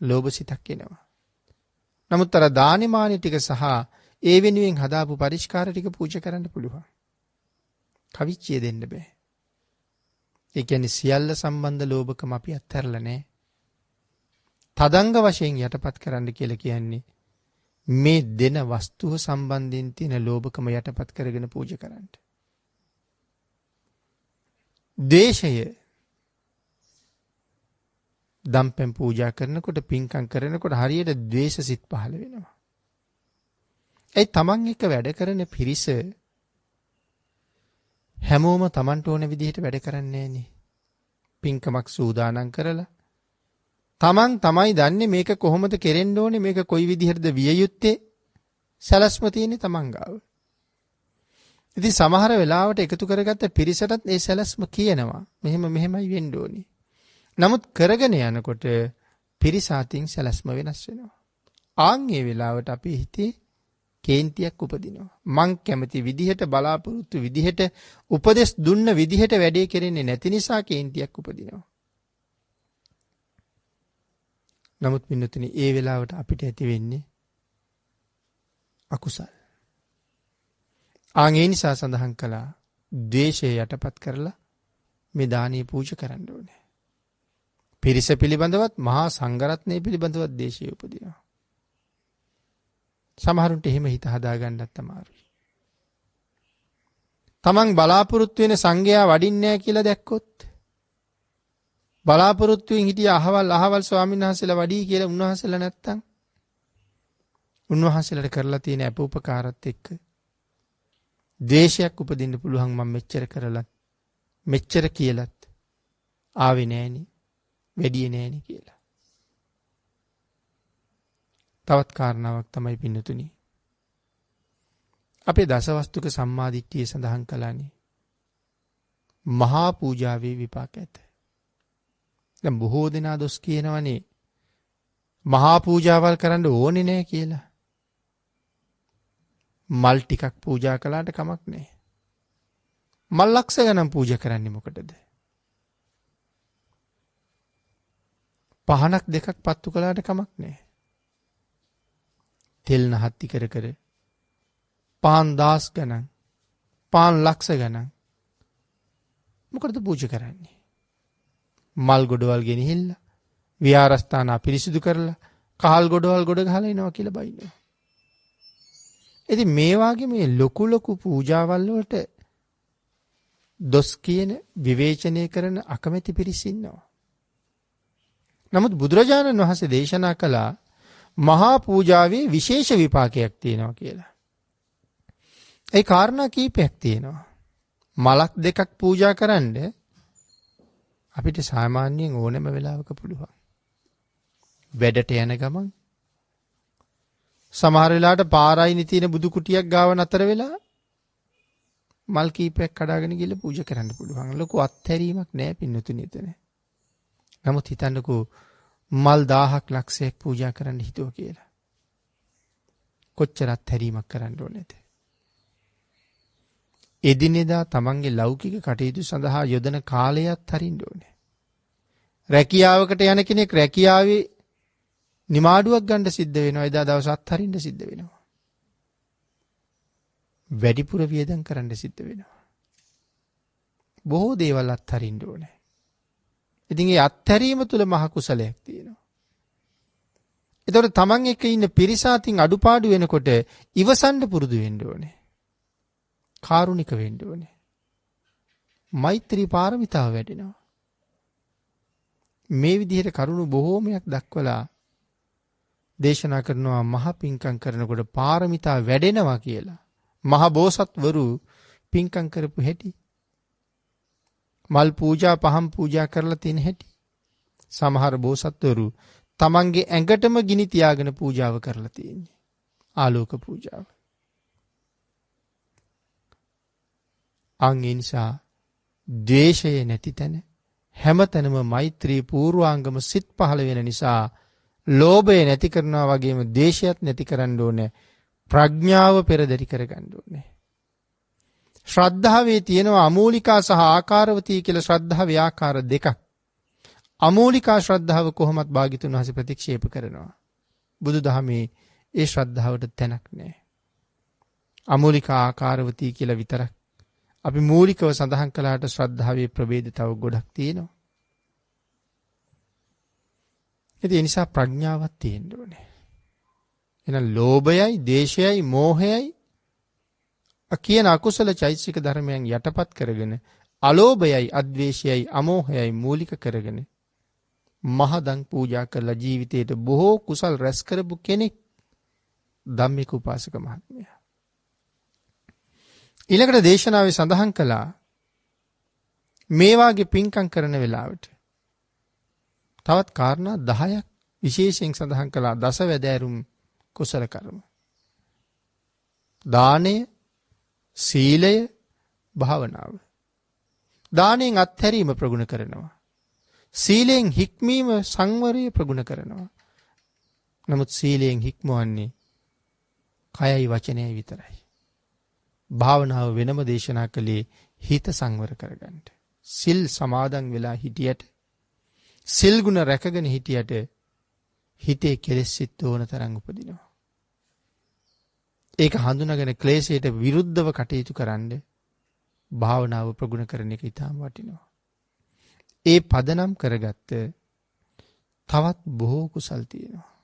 ලෝභ සිතක් එනවා. නමුත් අර දානෙමානෙ ටික සහ ඒ වෙනුවෙන් හදාපු පරිස්කාර ටික පූජා කරන්න පුළුවන්. කවිච්චිය දෙන්න බෑ. ඒ කියන්නේ සියල්ල සම්බන්ධ ලෝභකම අපි අත්හැරලා නැහැ. තදංග වශයෙන් යටපත් කරන්න කියලා කියන්නේ මේ දෙන වස්තුව සම්බන්ධයෙන් තියෙන ලෝභකම යටපත් කරගෙන පූජා කරන්න. ද්වේෂය දම්පැන් පූජා කරනකොට පින්කම් කරනකොට හරියට ද්වේෂ සිත් පහළ වෙනවා. ඒ තමන් එක්ක වැඩ කරන පිරිස හැමෝම තමන්ට ඕන විදිහට වැඩ කරන්නේ නැහනේ. පින්කමක් සූදානම් කරලා තමන් තමයි දන්නේ මේක කොහොමද කෙරෙන්න ඕනේ, මේක කොයි විදිහටද විය යුත්තේ, සැලැස්ම තියෙන්නේ තමන් ගාව. ඉතින් සමහර වෙලාවට එකතු කරගත්ත පිරිසටත් ඒ සැලැස්ම කියනවා. මෙහෙමයි වෙන්න ඕනේ. නමුත් කරගෙන යනකොට පිරිස අතින් සැලැස්ම වෙනස් වෙනවා. ආන් ඒ වෙලාවට අපි හිතේ කේන්තියක් උපදිනවා. මං කැමති විදිහට බලාපොරොත්තු විදිහට උපදෙස් දුන්න විදිහට වැඩේ කෙරෙන්නේ නැති නිසා කේන්තියක් උපදිනවා. නමුත් පින්නතුනි ඒ වෙලාවට අපිට ඇති වෙන්නේ අකුසල්. ආන් ඒ නිසා සඳහන් කළා ද්වේෂය යටපත් කරලා මේ දානීය පූජා කරන්න ඕනේ. පිරිස පිළිබඳවත් මහා සංඝරත්නය පිළිබඳවත් ද්වේෂය උපදිනවා. සමහරුන්ට එහෙම හිත හදාගන්නත් අමාරුයි. තමන් බලාපොරොත්තු වෙන සංඝයා වඩින්නේ නැහැ කියලා දැක්කොත් බලාපොරොත්තුෙන් හිටිය අහවල් ස්වාමීන් වහන්සේලා වඩී කියලා උන්වහන්සේලා නැත්තම් උන්වහන්සේලාට කරලා තියෙන අපෝපකාරත් එක්ක ද්වේෂයක් උපදින්න පුළුවන්. මම මෙච්චර කරලත් මෙච්චර කියලත් ආවේ නෑනේ, වැඩියේ නෑනේ කියලා. තවත් කාරණාවක් තමයි පින්නතුනි, අපේ දසවස්තුක සම්මාදිට්ඨිය සඳහන් කළානේ මහා පූජාවේ විපාක ඇත. දැන් බොහෝ දෙනා දොස් කියනවනේ මහා පූජාවල් කරන්න ඕනේ නෑ කියලා. මල් ටිකක් පූජා කළාට කමක් නෑ. මල් ලක්ෂ ගණන් පූජා කරන්නේ මොකටද? පහනක් දෙකක් පත්තු කළාට කමක් නෑ. තෙල් නහත්ති කර කර පාන් දාස් ගණන්, පාන් ලක්ෂ ගණන් මොකටද පූජා කරන්නේ? මල් ගොඩවල් ගෙනහිල්ලා විහාරස්ථාන අපිරිසිදු කරලා කහල් ගොඩවල් ගොඩ ගහලා එනවා කියලා බයිනවා. ඉතින් මේ වාගේ මේ ලොකු පූජාවල් වලට දොස් කියන විවේචනය කරන අකමැති පිරිස ඉන්නවා. නමුත් බුදුරජාණන් වහන්සේ දේශනා කළා මහා පූජාවේ විශේෂ විපාකයක් තියෙනවා කියලා. ඒ කාරණා කීපයක් තියෙනවා. මලක් දෙකක් පූජා කරන්න අපිට සාමාන්‍යයෙන් ඕනෑම වෙලාවක පුළුවන්. වැඩට යන ගමන් සමහර වෙලාවට පාරායිනේ තියෙන බුදු කුටියක් ගාව නතර වෙලා මල් කීපයක් කඩාගෙන ගිහලා පූජා කරන්න පුළුවන්. ලොකු අත්හැරීමක් නෑ පින්නතුනි එතන. නමුත් හිතන්නකෝ මල් 1000ක් ලක්ෂයක් පූජා කරන්න හිතුවා කියලා. කොච්චර අත්හැරීමක් කරන්න ඕනේද? එදිනෙදා තමන්ගේ ලෞකික කටයුතු සඳහා යොදන කාලයත් හරින්න ඕනේ. රැකියාවකට යන කෙනෙක් රැකියාවේ නිමාඩුවක් ගන්න සිද්ධ වෙනවා. එදා දවස් අත්හරින්න සිද්ධ වෙනවා. වැඩිපුර වියදම් කරන්න සිද්ධ වෙනවා. බොහෝ දේවල් අත්හරින්න ඕනේ. ඉතින් ඒ අත්හැරීම තුළ මහ කුසලයක් තියෙනවා. ඒතකොට තමන් එක්ක ඉන්න පිරිස අතින් අඩුපාඩු වෙනකොට ඉවසන්න පුරුදු වෙන්න ඕනේ. කාරුණික වෙන්න ඕනේ. මෛත්‍රී පාරමිතාව වැඩෙනවා. මේ විදිහට කරුණු බොහෝමයක් දක්වලා දේශනා කරනවා මහ පිංකම් කරනකොට පාරමිතා වැඩෙනවා කියලා. මහ බෝසත්වරු පිංකම් කරපු හැටි, මල් පූජා පහන් පූජා කරලා තියෙන හැටි. සමහර බෝසත්වරු තමන්ගේ ඇඟටම ගිනි තියාගෙන පූජාව කරලා තියෙන්නේ. ආලෝක පූජාව. අන් ඒ නිසා ද්වේෂය නැති තැන හැමතැනම මෛත්‍රී පූර්වාංගම සිත් පහළ වෙන නිසා ලෝභය නැති කරනවා වගේම ද්වේෂයත් නැති කරන්න ඕනේ. ප්‍රඥාව පෙරදරි කරගන්න ඕනේ. ශ්‍රද්ධාවේ තියෙනවා අමූලිකා සහ ආකාරවතී කියලා ශ්‍රද්ධාවේ ආකාර දෙකක්. අමූලිකා ශ්‍රද්ධාව කොහොමත් භාග්‍යතුන් වහන්සේ ප්‍රතික්ෂේප කරනවා. බුදුදහමේ ඒ ශ්‍රද්ධාවට තැනක් නැහැ. අමූලිකා ආකාරවතී කියලා විතරක් අපි මූලිකව සඳහන් කළාට ශ්‍රද්ධාවේ ප්‍රභේද තව ගොඩක් තියෙනවා. ඒ නිසා ප්‍රඥාවක් තියෙන්න ඕනේ. එහෙනම් ලෝභයයි, දේශයයි, මෝහයයි කියන අකුසල චෛතසික ධර්මයන් යටපත් කරගෙන අලෝභයයි, අද්වේෂයයි, අමෝහයයි මූලික කරගෙන මහදන් පූජා කරලා ජීවිතේට බොහෝ කුසල් රැස් කරපු කෙනෙක් ධම්මික උපාසක මහත්මයා. ඊළඟට දේශනාවේ සඳහන් කළා මේ වාගේ පින්කම් කරන වෙලාවට තවත් කාරණා 10ක් විශේෂයෙන් සඳහන් කළා. දසවැදෑරුම් කුසල කර්ම. දානය, සීලය, භාවනාව. දානෙන් අත්හැරීම ප්‍රගුණ කරනවා. සීලයෙන් හික්මීම සංවරය ප්‍රගුණ කරනවා. නමුත් සීලයෙන් හික්මවන්නේ කයයි වචනයයි විතරයි. භාවනාව වෙනම දේශනා කළේ හිත සංවර කරගන්න. සිල් සමාදන් වෙලා හිටියට, සිල් ගුණ රැකගෙන හිටියට හිතේ කෙලෙස් සිත් ඕන තරම් උපදිනවා. ඒක හඳුනාගෙන ක්ලේශයට විරුද්ධව කටයුතු කරන්න භාවනාව ප්‍රගුණ කරන එක ඉතාම වටිනවා. ඒ පදනම් කරගත්ත තවත් බොහෝ කුසල් තියෙනවා.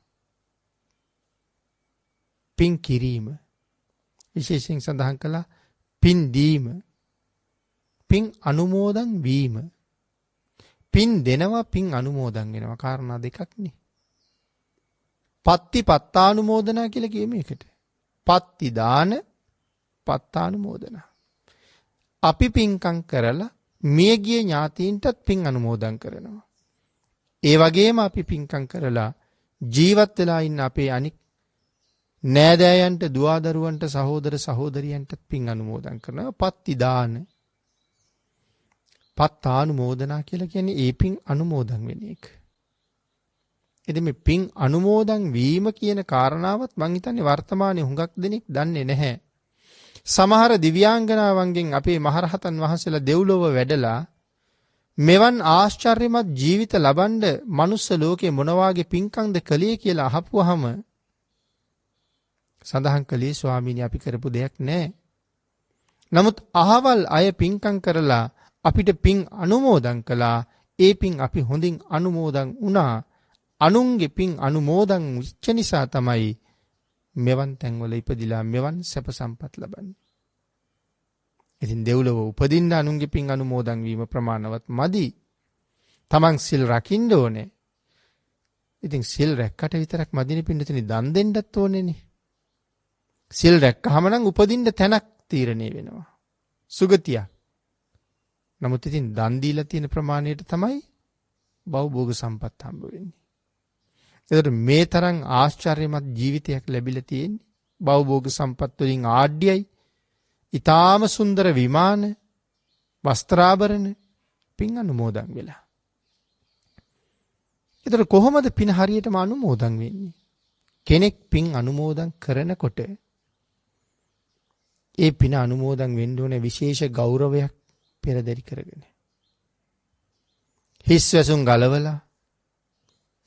පින් කිරීම විශේෂයෙන් සඳහන් කළා. පින් දීම, පින් අනුමෝදන් වීම. පින් දෙනවා, පින් අනුමෝදන් වෙනවා. කාරණා දෙකක් නේ. පත්ති පත්තානුමෝදනා කියලා කිය මේකට. පත්ති දාන, පත්තානුමෝදනා. අපි පින්කම් කරලා මියගිය ඥාතීන්ටත් පින් අනුමෝදන් කරනවා. ඒ වගේම අපි පින්කම් කරලා ජීවත් වෙලා ඉන්න අපේ අනික් නෑදෑයන්ට, දුවදරුවන්ට, සහෝදර සහෝදරියන්ටත් පින් අනුමෝදන් කරනවා. පත්ති දාන, පත්තානුමෝදනා කියලා කියන්නේ ඒ පින් අනුමෝදන් වෙන එක. ඉතින් මේ පින් අනුමෝදන් වීම කියන කාරණාවත් මං හිතන්නේ වර්තමානයේ හුඟක් දෙනෙක් දන්නේ නැහැ. සමහර දිව්‍යාංගනාවන්ගෙන් අපේ මහරහතන් වහන්සේලා දෙව්ලොව වැඩලා මෙවන් ආශ්චර්යමත් ජීවිත ලබන්න මනුස්ස ලෝකේ මොන වාගේ පින්කම්ද කළේ කියලා අහපුවාම සඳහන් කළේ ස්වාමීනි අපි කරපු දෙයක් නැහැ. නමුත් අහවල් අය පින්කම් කරලා අපිට පින් අනුමෝදන් කළා. ඒ පින් අපි හොඳින් අනුමෝදන් වුණා. අනුන්ගේ පින් අනුමෝදන් වෙච්ච නිසා තමයි මෙවන් තැන්වල ඉපදිලා මෙවන් සැප සම්පත් ලබන්නේ. ඉතින් දෙව්ලොව උපදින්න අනුන්ගේ පින් අනුමෝදන් වීම ප්‍රමාණවත් මදි. තමන් සිල් රකින්න ඕනේ. ඉතින් සිල් රැක්කට විතරක් මදිනේ පින්නතුනි, දන් දෙන්නත් ඕනේනේ. සිල් රැක්කහම නම් උපදින්න තැනක් තීරණය වෙනවා. සුගතියක්. නමුත් ඉතින් දන් දීලා තියෙන ප්‍රමාණයට තමයි භවභෝග සම්පත් හම්බ වෙන්නේ. ඒතර මේ තරම් ආශ්චර්යමත් ජීවිතයක් ලැබිලා තියෙන්නේ. භවභෝග සම්පත් වලින් ආඩ්‍යයි. ඊටාම සුන්දර විමාන, වස්ත්‍රාභරණ පින් අනුමෝදන් වෙලා. ඒතර කොහොමද පින් හරියටම අනුමෝදන් වෙන්නේ? කෙනෙක් පින් අනුමෝදන් කරනකොට ඒ පින අනුමෝදන් වෙන්න ඕනේ විශේෂ ගෞරවයක් පෙරදරි කරගෙන. හිස් වැසුම් ගලවලා,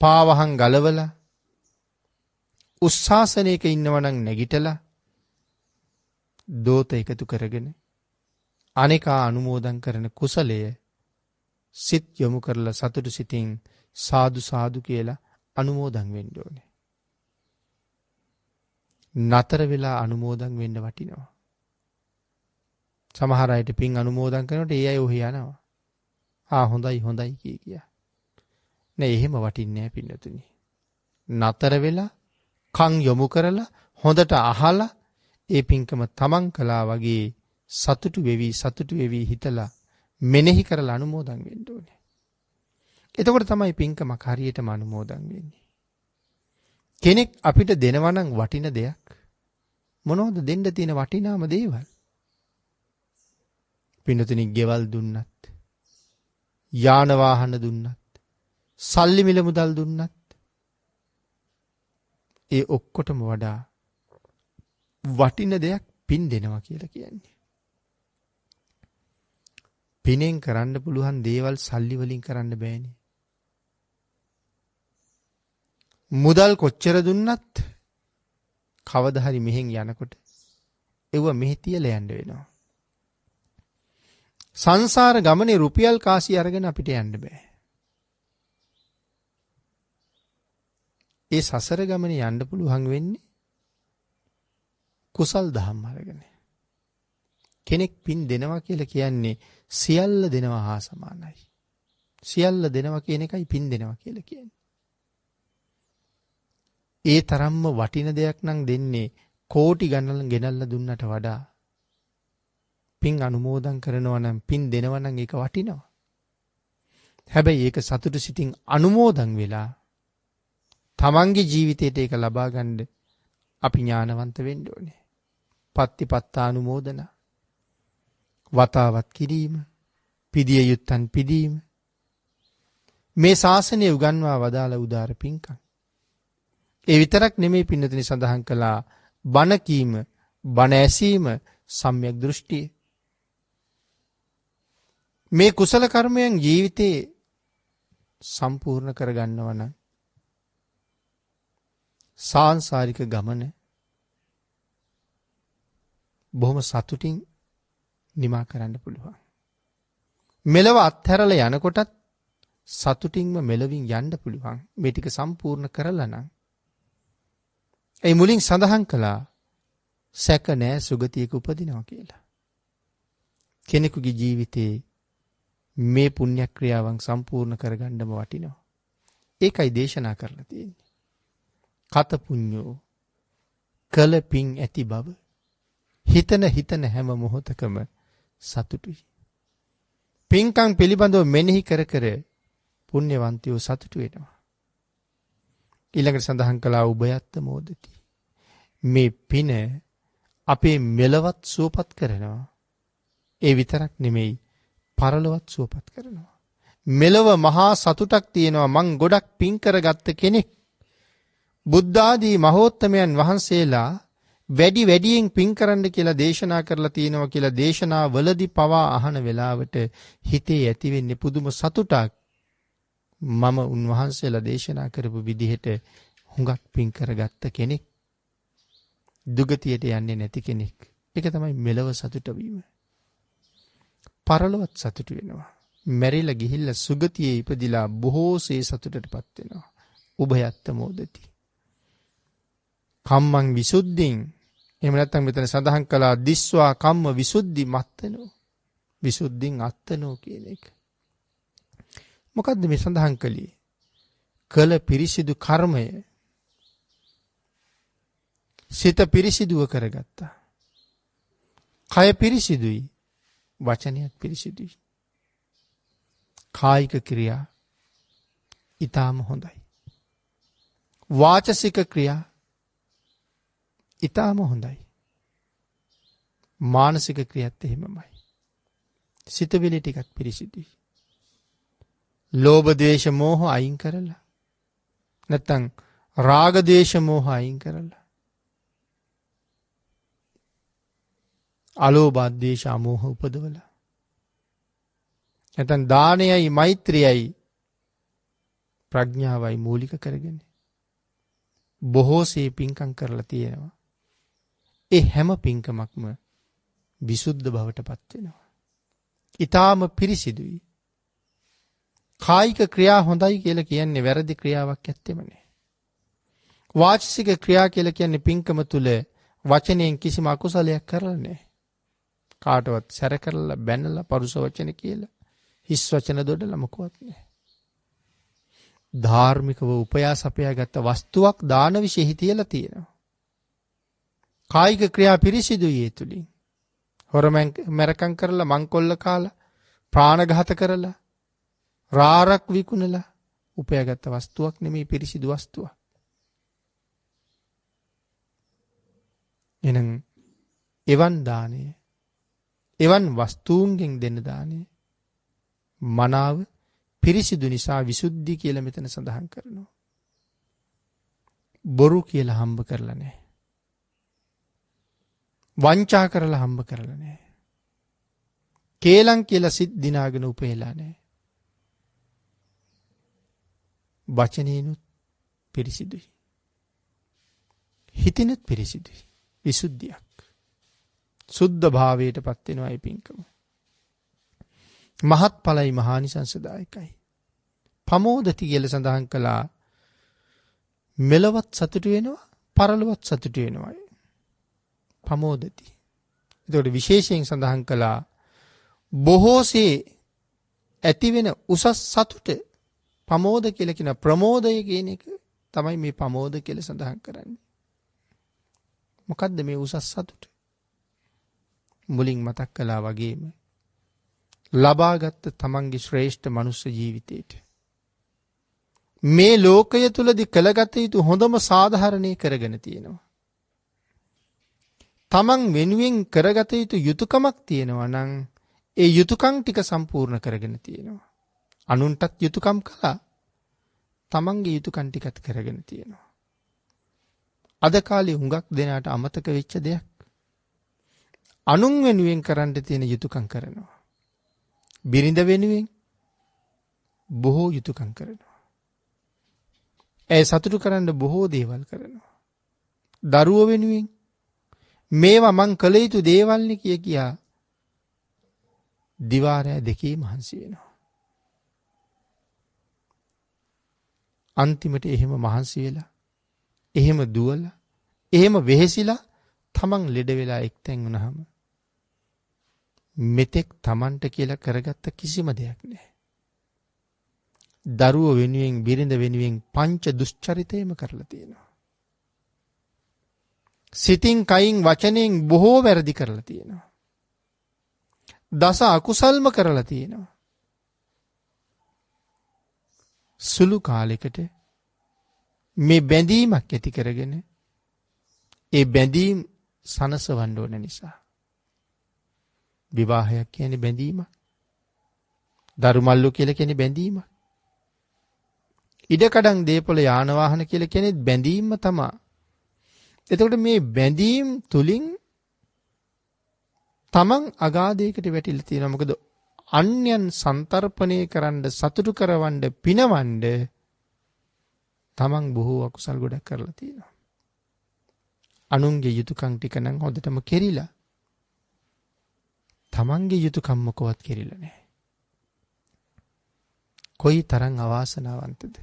පාවහන් ගලවලා, උස්සාසනයක ඉන්නවනම් නැගිටලා, දෝත එකතු කරගෙන අනේකා අනුමෝදන් කරන කුසලය සිත් යොමු කරලා සතුටු සිතින් සාදු සාදු කියලා අනුමෝදන් වෙන්න ඕනේ. නතර වෙලා අනුමෝදන් වෙන්න වටිනවා. සමහර අයට පින් අනුමෝදන් කරනකොට ඒ අය ඔහි යනවා. හොඳයි හොඳයි කිය. නෑ එහෙම වටින්නේ නෑ පින්නතුනි. නතර වෙලා කන් යොමු කරලා හොඳට අහලා ඒ පින්කම තමන් කළා වගේ සතුටු වෙවි හිතලා මෙනෙහි කරලා අනුමෝදන් වෙන්න ඕනේ. එතකොට තමයි පින්කමක් හරියටම අනුමෝදන් වෙන්නේ. කෙනෙක් අපිට දෙනවා නම් වටින දෙයක් මොනවද දෙන්න තියෙන වටිනාම දේවල්? පින්නතුනි, ගෙවල් දුන්නත්, යාන වාහන දුන්නත්, සල්ලි මිල මුදල් දුන්නත් ඒ ඔක්කොටම වඩා වටින දෙයක් පින් දෙනවා කියලා කියන්නේ. පිනෙන් කරන්න පුළුවන් දේවල් සල්ලි වලින් කරන්න බෑනේ. මුදල් කොච්චර දුන්නත් කවදා හරි මෙහෙන් යනකොට ඒව මෙහෙ තියලා යන්න වෙනවා. සංසාර ගමනේ රුපියල් කාසිය අරගෙන අපිට යන්න බෑ. ඒ සසර ගමනේ යන්න පුළුවන් වෙන්නේ කුසල් දහම් අරගෙන. කෙනෙක් පින් දෙනවා කියලා කියන්නේ සියල්ල දෙනවා හා සමානයි. සියල්ල දෙනවා කියන එකයි පින් දෙනවා කියලා කියන්නේ. ඒ තරම්ම වටින දෙයක් නම් දෙන්නේ කෝටි ගණන් ගෙනල්ලා දුන්නට වඩා පින් අනුමෝදන් කරනවා නම් පින් දෙනවා නම් ඒක වටිනවා. හැබැයි ඒක සතුටු සිතින් අනුමෝදන් වෙලා තමන්ගේ ජීවිතයට ඒක ලබා ගන්න අපි ඥානවන්ත වෙන්න ඕනේ. පත්තිපත්තානුමෝදන, වතාවත් කිරීම, පිදිය යුත්තන් පිදීම, මේ ශාසනය උගන්වා වදාළ උදාර පින්කම්. ඒ විතරක් නෙමෙයි පින්නතුනි සඳහන් කළා බණ කීම, බණ ඇසීම, සම්‍යක් දෘෂ්ටිය. මේ කුසල කර්මයන් ජීවිතේ සම්පූර්ණ කරගන්නව නම් සාංශාරික ගමන බොහොම සතුටින් නිමා කරන්න පුළුවන්. මෙලව අත්හැරලා යනකොටත් සතුටින්ම මෙලවින් යන්න පුළුවන්. මේ ටික සම්පූර්ණ කරලා නම් ඒ මුලින් සඳහන් කළා සැක නෑ සුගතියක උපදිනවා කියලා. කෙනෙකුගේ ජීවිතේ මේ පුණ්‍ය ක්‍රියාවන් සම්පූර්ණ කරගන්නම වටිනවා. ඒකයි දේශනා කරලා තියෙන්නේ. කත පුඤ්ඤෝ කල පිං ඇති බව හිතන හැම මොහොතකම සතුටුයි. පින්කම් පිළිබඳව මෙනෙහි කර කර පුණ්‍යවන්තයෝ සතුටු වෙනවා. ඊළඟට සඳහන් කළා උභයත්ත මෝදති. මේ පින අපේ මෙලවත් සුවපත් කරනවා. ඒ විතරක් නෙමෙයි පරලොවත් සුවපත් කරනවා. මෙලව මහා සතුටක් තියෙනවා. මං ගොඩක් පින් කරගත්ත කෙනෙක්. බුද්ධ ආදී මහෝත්තමයන් වහන්සේලා වැඩි වැඩියෙන් පින් කරන්න කියලා දේශනා කරලා තියෙනවා කියලා දේශනා වලදී පවා අහන වෙලාවට හිතේ ඇති වෙන්නේ පුදුම සතුටක්. මම උන්වහන්සේලා දේශනා කරපු විදිහට හුඟක් පින් කරගත්ත කෙනෙක් දුගතියට යන්නේ නැති කෙනෙක්. ඒක තමයි මෙලව සතුට වීම. පරලොවත් සතුට වෙනවා. මැරිලා ගිහිල්ලා සුගතියේ ඉපදිලා බොහෝසේ සතුටටපත් වෙනවා. උභයත්ත මෝදති. කම්මං විසුද්ධින් එහෙම නැත්නම් මෙතන සඳහන් කළා දිස්වා කම්ම විසුද්ධි මත්තනෝ. විසුද්ධින් අත්තනෝ කියන එක. මොකද්ද මේ සඳහන් කළේ? කළ පිරිසිදු කර්මය සිත පිරිසිදුව කරගත්තා. කය පිරිසිදුයි, වචනයත් පිරිසිදුයි. කායික ක්‍රියා ඊටාම හොඳයි. වාචසික ක්‍රියා ඊටාම හොඳයි. මානසික ක්‍රියාත් එහෙමමයි. සිතවිලි ටිකක් පිරිසිදුයි. ලෝභ ද්වේෂ මෝහ අයින් කරලා නැත්නම් රාග ද්වේෂ මෝහ අයින් කරලා අලෝභ ද්වේෂ අමෝහ උපදවලා නැත්නම් දානයයි මෛත්‍රියයි ප්‍රඥාවයි මූලික කරගෙන බොහෝසේ පින්කම් කරලා තියෙනවා. ඒ හැම පින්කමක්ම විසුද්ධ බවට පත් වෙනවා. ඊටාම පිරිසිදුයි. කායික ක්‍රියා හොඳයි කියලා කියන්නේ වැරදි ක්‍රියාවක් ඇත්තෙම නෑ. වාචික ක්‍රියා කියලා කියන්නේ පින්කම තුල වචනයෙන් කිසිම අකුසලයක් කරලා නෑ. කාටවත් සැර කරලා බැනලා පරුස වචන කියලා හිස් වචන දොඩලා මොකවත් නෑ. ධාර්මිකව උපයාස අපයාගත්ත වස්තුවක් දාන විශේෂ හිතියලා තියෙනවා. කායික ක්‍රියා පිරිසිදුයි ඒ තුලින්. හොරමෙන් මරකම් කරලා මංකොල්ල කාලා ප්‍රාණඝාත කරලා රාරක් විකුණලා උපයාගත්ත වස්තුවක් නෙමෙයි පිරිසිදු වස්තුවක්. එනම් එවන් දානය එවන් වස්තුන්ගෙන් දෙන දානය මනාව පිරිසිදු නිසා විසුද්ධි කියලා මෙතන සඳහන් කරනවා. බොරු කියලා හම්බ කරලා නැහැ. වංචා කරලා හම්බ කරලා නැහැ. කේලම් කියලා සිත් දිනාගෙන උපේලා නැහැ. වචනේනුත් පිරිසිදුයි. හිතිනුත් පිරිසිදුයි. විසුද්ධියක්. සුද්ධ භාවයට පත් වෙනවා ඒ පින්කම. මහත්ඵලයි මහානිසංසදායකයි. පමෝදති කියලා සඳහන් කළා මෙලවත් සතුටු වෙනවා පරලොවත් සතුටු වෙනවා. පමෝදති. එතකොට විශේෂයෙන් සඳහන් කළා බොහෝසේ ඇති වෙන උසස් සතුට පමෝද කියලා කියන ප්‍රමෝදය කියන එක තමයි මේ පමෝද කියලා සඳහන් කරන්නේ. මොකද්ද මේ උසස් සතුට? මුලින් මතක් කළා වගේම ලබාගත් තමන්ගේ ශ්‍රේෂ්ඨ මනුස්ස ජීවිතේට මේ ලෝකය තුලදී කළගත යුතු හොඳම සාධාරණේ කරගෙන තියෙනවා. තමන් වෙනුවෙන් කරගත යුතු යුතුයකමක් තියෙනවා නම් ඒ යුතුයකම් ටික සම්පූර්ණ කරගෙන තියෙනවා. අනුන්ටත් යුතුයකම් කළා. තමන්ගේ යුතුයකම් ටිකත් කරගෙන තියෙනවා. අද කාලේ හුඟක් දෙනාට අමතක වෙච්ච දෙයක්. අනුන් වෙනුවෙන් කරන්න තියෙන යුතුයකම් කරනවා. බිරිඳ වෙනුවෙන් බොහෝ යුතුයකම් කරනවා. ඒ සතුටු කරන්න බොහෝ දේවල් කරනවා. දරුවෝ වෙනුවෙන් මේවා මං කළ යුතු දේවල් නේ කියා දිවාරය දෙකේ මහන්සි වෙනවා. අන්තිමට එහෙම මහන්සි වෙලා එහෙම දුවලා එහෙම වෙහෙසිලා තමන් ලෙඩ වෙලා එක්තැන් වුණාම මෙතෙක් තමන්ට කියලා කරගත්ත කිසිම දෙයක් නැහැ. දරුවෝ වෙනුවෙන් බිරිඳ වෙනුවෙන් පංච දුෂ්චරිතයම කරලා තියෙනවා. සිතින් කයින් වචනයෙන් බොහෝ වැරදි කරලා තියෙනවා. දස අකුසල්ම කරලා තියෙනවා. සුළු කාලයකට මේ බැඳීමක් ඇති කරගෙන ඒ බැඳීම් සනසවන්න ඕන නිසා. විවාහයක් කියන්නේ බැඳීමක්. දරුමල්ලු කියලා කියන්නේ බැඳීමක්. ඉඩකඩම් දීපල යාන වාහන කියලා කියන්නේ බැඳීම්ම තමයි. එතකොට මේ බැඳීම් තුලින් තමන් අගාධයකට වැටිලා තියෙනවා. මොකද අන්‍යයන් සන්තරපණය කරන්න සතුටු කරවන්න පිනවන්න තමන් බොහෝ අකුසල් ගොඩක් කරලා තියෙනවා. අනුන්ගේ යුතුයකම් ටික නම් හොඳටම කෙරිලා තමන්ගේ යුතුයකම් මොකවත් කෙරිලා නැහැ. කොයි තරම් අවාසනාවන්තද?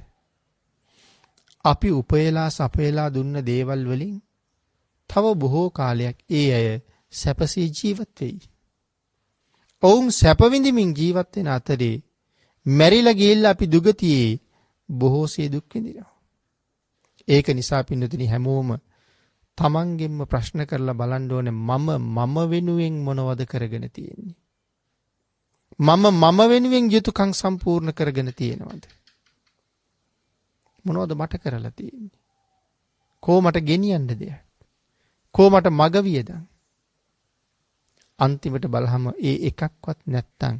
අපි උපයලා සපයලා දුන්න දේවල් වලින් තව බොහෝ කාලයක් ඒ අය සැපසේ ජීවත් වෙයි. ඔවුන් සැප විඳින්මින් ජීවත් වෙන අතරේ මැරිලා ගිහිල්ලා අපි දුගතියේ බොහෝසේ දුක් විඳිනවා. ඒක නිසා පින්නතුනි හැමෝම තමන්ගෙන්ම ප්‍රශ්න කරලා බලන්න ඕනේ මම වෙනුවෙන් මොනවද කරගෙන තියෙන්නේ? මම වෙනුවෙන් යුතුයකම් සම්පූර්ණ කරගෙන තියෙනවද? මොනවද මට කරලා තියෙන්නේ? කෝ මට ගෙනියන්න දෙයක්? කෝ මට මග වියදම්? අන්තිමට බලහම ඒ එකක්වත් නැත්තම්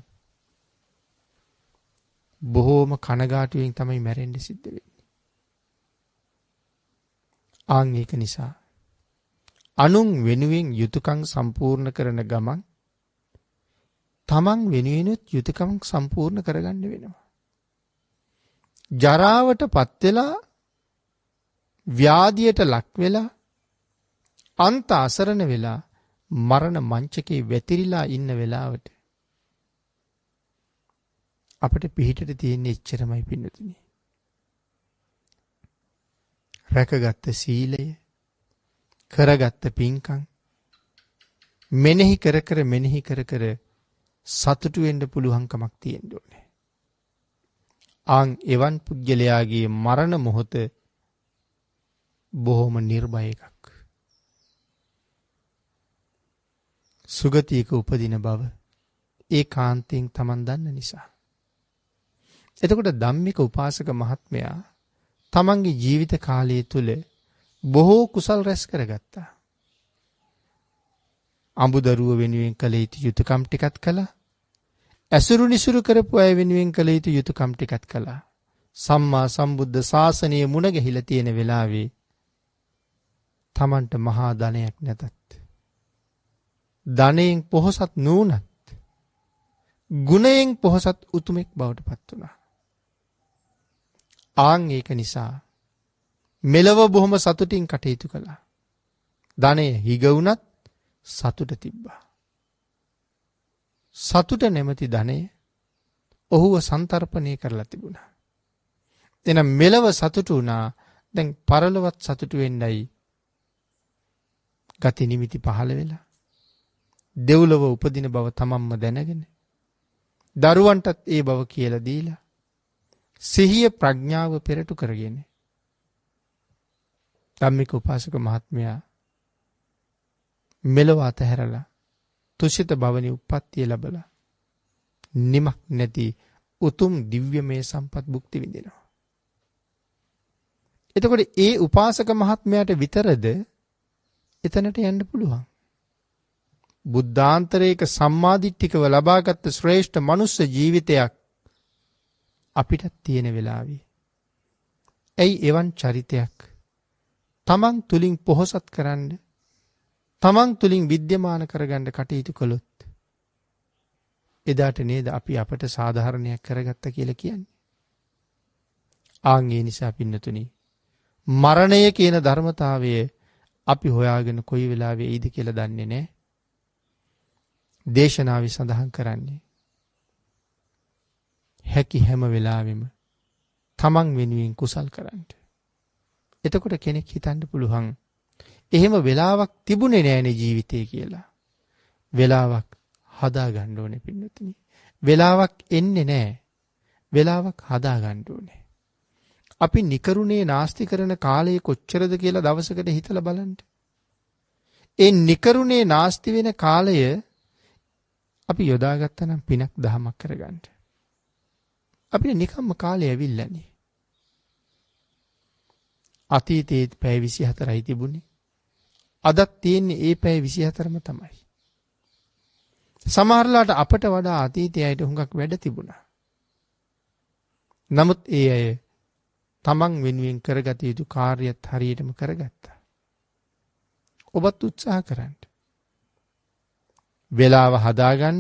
බොහෝම කනගාටුවෙන් තමයි මැරෙන්න සිද්ධ වෙන්නේ. ආන් ඒක නිසා අනුන් වෙනුවෙන් යුතුයකම් සම්පූර්ණ කරන ගමන් තමන් වෙනුවෙනුත් යුතුයකම් සම්පූර්ණ කරගන්න වෙනවා. ජරාවට පත් වෙලා ව්‍යාධියට ලක් වෙලා අන්ත අසරණ වෙලා මරණ මංචකේ වැතිරිලා ඉන්න වෙලාවට අපිට පිහිටට තියෙන එච්චරමයි පින්නතුනි. රැකගත්ත සීලය, කරගත්ත පින්කම් මෙනෙහි කර කර සතුටු වෙන්න පුළුවන්කමක් තියෙන්න ඕනේ. ආන් එවන් පුජ්‍යලයාගේ මරණ මොහොත බොහොම නිර්භය එකක්. සුගතියක උපදින බව ඒකාන්තයෙන් Taman දන්න නිසා. එතකොට ධම්මික උපාසක මහත්මයා තමන්ගේ ජීවිත කාලය තුල බොහෝ කුසල් රැස් කරගත්තා. අඹදරුව වෙනුවෙන් කළ යුතු යුතුයකම් ටිකක් කළා. ඇසුරු නිසුරු කරපු අය වෙනුවෙන් කළ යුතු යුතුයකම් ටිකක් කළා. සම්මා සම්බුද්ධ ශාසනය මුණ ගැහිලා තියෙන වෙලාවේ තමන්ට මහා ධනයක් නැතත් ධනයෙන් පොහොසත් නුනත් ගුණයෙන් පොහොසත් උතුමෙක් බවට පත් වුණා. ආන් ඒක නිසා මෙලව බොහොම සතුටින් කටයුතු කළා. ධනය හිග වුණත් සතුට තිබ්බා. සතුට නැමැති ධනය ඔහුව සන්තරපණය කරලා තිබුණා. එහෙනම් මෙලව සතුටු වුණා. දැන් පරලොවත් සතුටු වෙන්නයි ගති නිමිති පහළ වෙලා. දෙව්ලොව උපදින බව තමන්ම දැනගෙන දරුවන්ටත් ඒ බව කියලා දීලා සිහිය ප්‍රඥාව පෙරටු කරගෙන ධම්මික උපාසක මහත්මයා මෙලොව අතහැරලා තුෂිත භවනි උප්පත්තිය ලැබලා නිමක් නැති උතුම් දිව්‍යමය සම්පත් භුක්ති විඳිනවා. එතකොට ඒ උපාසක මහත්මයාට විතරද එතනට යන්න පුළුවන්. බුද්ධාන්තරයක සම්මාදිට්ඨිකව ලබාගත් ශ්‍රේෂ්ඨ මනුස්ස ජීවිතයක් අපිටත් තියෙන වෙලාවේ. ඇයි එවන් චරිතයක් තමන් තුලින් පොහොසත් කරන්න, තමන් තුලින් විද්‍යමාන කරගන්න කටයුතු කළොත් එදාට නේද අපි අපට සාධාරණයක් කරගත්ත කියලා කියන්නේ. ආන් ඒ නිසා පින්නතුනි, මරණය කියන ධර්මතාවය අපි හොයාගෙන කොයි වෙලාවෙ එයිද කියලා දන්නේ නැහැ. දේශනාවේ සඳහන් කරන්නේ හැකි හැම වෙලාවෙම තමන් වෙනුවෙන් කුසල් කරන්න. එතකොට කෙනෙක් හිතන්න පුළුවන් එහෙම වෙලාවක් තිබුණේ නෑනේ ජීවිතේ කියලා. වෙලාවක් හදා ගන්න ඕනේ පින්නතුනි. වෙලාවක් එන්නේ නෑ. වෙලාවක් හදා ගන්න ඕනේ. අපි නිකරුණේ නාස්ති කරන කාලය කොච්චරද කියලා දවසකට හිතලා බලන්න. ඒ නිකරුණේ නාස්ති වෙන කාලය අපි යොදාගත්තා නම් පිනක් දහමක් කරගන්න. අපිට නිකම්ම කාලය ඇවිල්ලානේ. අතීතයේ පැය 24යි තිබුණේ. අදත් තියෙන්නේ ඒ පැය 24ම තමයි. සමහරලාට අපට වඩා අතීතයේ අයට හුඟක් වැඩ තිබුණා. නමුත් ඒ අය තමන් වෙනුවෙන් කරගත යුතු කාර්යයත් හරියටම කරගත්තා. ඔබත් උත්සාහ කරන්න. වෙලාව හදාගන්න,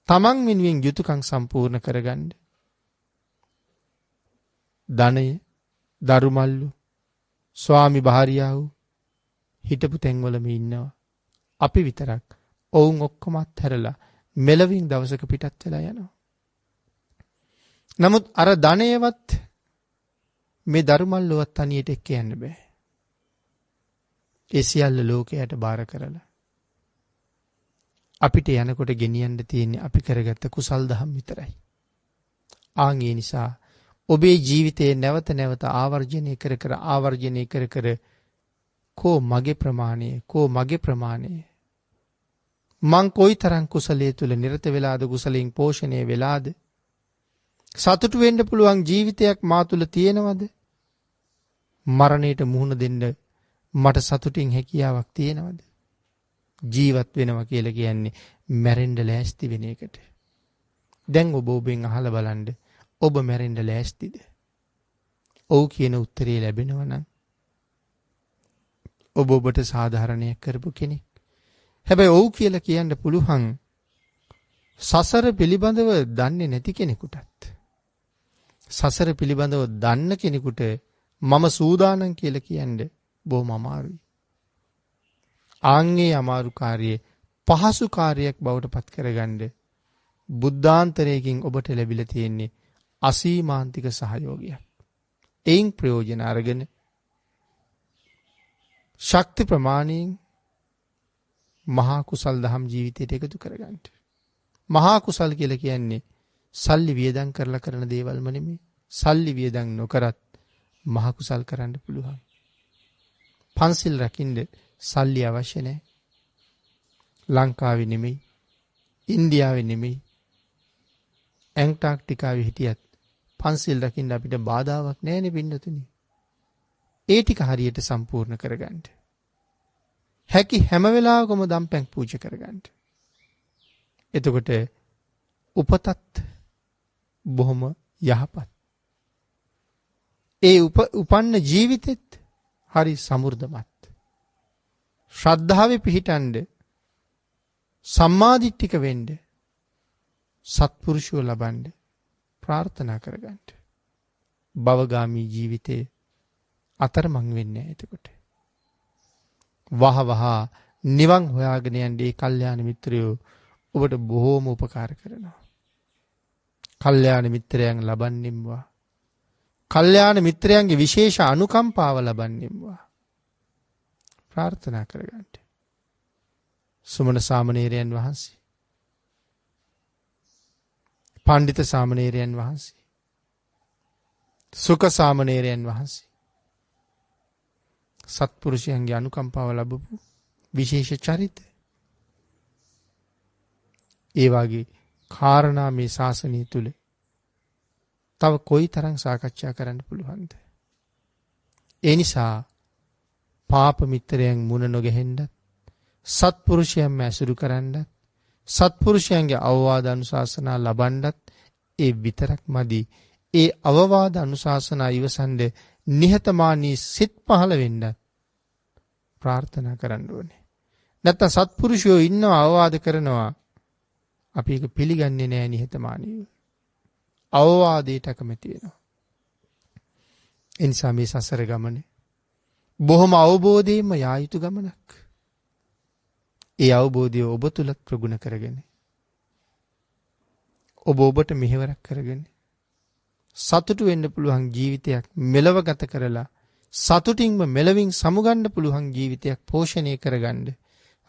තමන් වෙනුවෙන් යුතුයකම් සම්පූර්ණ කරගන්න. ධනය, දරුමල්ලු, ස්වාමි භාර්යාවෝ හිටපු තැන්වලම ඉන්නවා. අපි විතරක් ඔවුන් ඔක්කොම අත්හැරලා මෙලවින් දවසක පිටත් වෙලා යනවා. නමුත් අර ධනයවත් මේ දරුමල්ලුවත් තනියට එක්ක යන්න බෑ. ඒ සියල්ල ලෝකයට බාර කරලා අපිට යනකොට ගෙනියන්න තියෙන්නේ අපි කරගත්ත කුසල් දහම් විතරයි. ආන් ඒ නිසා ඔබේ ජීවිතයේ නැවත නැවත ආවර්ජනය කර කර කෝ මගේ ප්‍රමාණය මං කොයිතරම් කුසලයේ තුල නිරත වෙලාද, කුසලයෙන් පෝෂණය වෙලාද, සතුටු වෙන්න පුළුවන් ජීවිතයක් මා තුල තියෙනවද, මරණයට මුහුණ දෙන්න මට සතුටින් හැකියාවක් තියෙනවද? ජීවත් වෙනවා කියලා කියන්නේ මැරෙන්න ලෑස්ති වෙන එකට. දැන් ඔබෙන් අහලා බලන්න, ඔබ මැරෙන්න ලෑස්තිද? ඔව් කියන උත්තරේ ලැබෙනවා නම් ඔබට සාධාරණයක් කරපු කෙනෙක්. හැබැයි ඔව් කියලා කියන්න පුළුවන් සසර පිළිබඳව දන්නේ නැති කෙනෙකුටත්. සසර පිළිබඳව දන්න කෙනෙකුට මම සූදානම් කියලා කියන්න බොහොම අමාරුයි. ආන්ගේ අමාරු කාර්යය පහසු කාර්යයක් බවට පත් කරගන්න බුද්ධාන්තරයකින් ඔබට ලැබිලා තියෙන්නේ අසීමාන්තික සහයෝගයක්. එයින් ප්‍රයෝජන අරගෙන ශක්ති ප්‍රමාණයෙන් මහා කුසල් දහම් ජීවිතයට එකතු කරගන්න. මහා කුසල් කියලා කියන්නේ සල්ලි වියදම් කරලා කරන දේවල්ම නෙමෙයි. සල්ලි වියදම් නොකරත් මහා කුසල් කරන්න පුළුවන්. පන්සිල් රකින්න සල්ලි අවශ්‍ය නැහැ. ලංකාවේ නෙමෙයි, ඉන්දියාවේ නෙමෙයි, ඇන්ටාර්ක්ටිකාවේ හිටියත් පන්සිල් රකින්න අපිට බාධාවක් නැහැනේ පින්නතුනි. ඒ ටික හරියට සම්පූර්ණ කරගන්න. හැකි හැම වෙලාවකම දම්පැන් පූජා කරගන්න. එතකොට උපතත් බොහොම යහපත්. ඒ උපන්න ජීවිතෙත් හරි සමෘද්ධමත්. ශ්‍රද්ධාවේ පිහිටන්ඩ, සම්මාදිට්ඨික වෙන්න, සත්පුරුෂයෝ ලබන්න ප්‍රාර්ථනා කරගන්න. භවගාමී ජීවිතේ අතරමං වෙන්නේ නැහැ එතකොට. වහ වහ නිවන් හොයාගෙන යන්නේ කල්යාණ මිත්‍රයෝ ඔබට බොහෝම උපකාර කරනවා. කල්යාණ මිත්‍රයන් ලබන්නෙම්වා. කල්යාණ මිත්‍රයන්ගේ විශේෂ අනුකම්පාව ලබන්නෙම්වා. ප්‍රාර්ථනා කරගන්න. සුමන සාමණේරයන් වහන්සේ, පණ්ඩිත සාමණේරයන් වහන්සේ, සුඛ සාමණේරයන් වහන්සේ සත්පුරුෂයන්ගේ අනුකම්පාව ලැබපු විශේෂ චරිත. ඒ වගේ කාරණා මේ ශාසනය තුල තව කොයි තරම් සාකච්ඡා කරන්න පුළුවන්ද? ඒ නිසා පාප මිත්‍රයන් මුණ නොගැහෙන්නත්, සත්පුරුෂයන්ම ඇසුරු කරන්නත්, සත්පුරුෂයන්ගේ අවවාද අනුශාසනා ලබන්නත් ඒ විතරක් මදි. ඒ අවවාද අනුශාසනා ඉවසන්ද නිහතමානී සිත් පහළ වෙන්නත් ප්‍රාර්ථනා කරන්න ඕනේ. නැත්තම් සත්පුරුෂයෝ ඉන්නවා අවවාද කරනවා, අපි ඒක පිළිගන්නේ නැහැ නිහතමානීව. අවවාදයට කැමති වෙනවා. ඒ නිසා මේ සසර ගමනේ බොහොම අවබෝධයෙන්ම යා යුතු ගමනක්. ඒ අවබෝධය ඔබ තුලත් ප්‍රගුණ කරගෙන, ඔබට මෙහෙවරක් කරගෙන සතුටු වෙන්න පුළුවන් ජීවිතයක් මෙලව ගත කරලා, සතුටින්ම මෙලවින් සමුගන්න පුළුවන් ජීවිතයක් පෝෂණය කරගන්න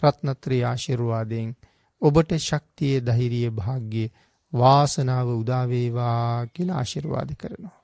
රත්නත්‍රී ආශිර්වාදයෙන් ඔබට ශක්තිය, ධෛර්යය, වාසනාව උදා වේවා කියලා ආශිර්වාද කරනවා.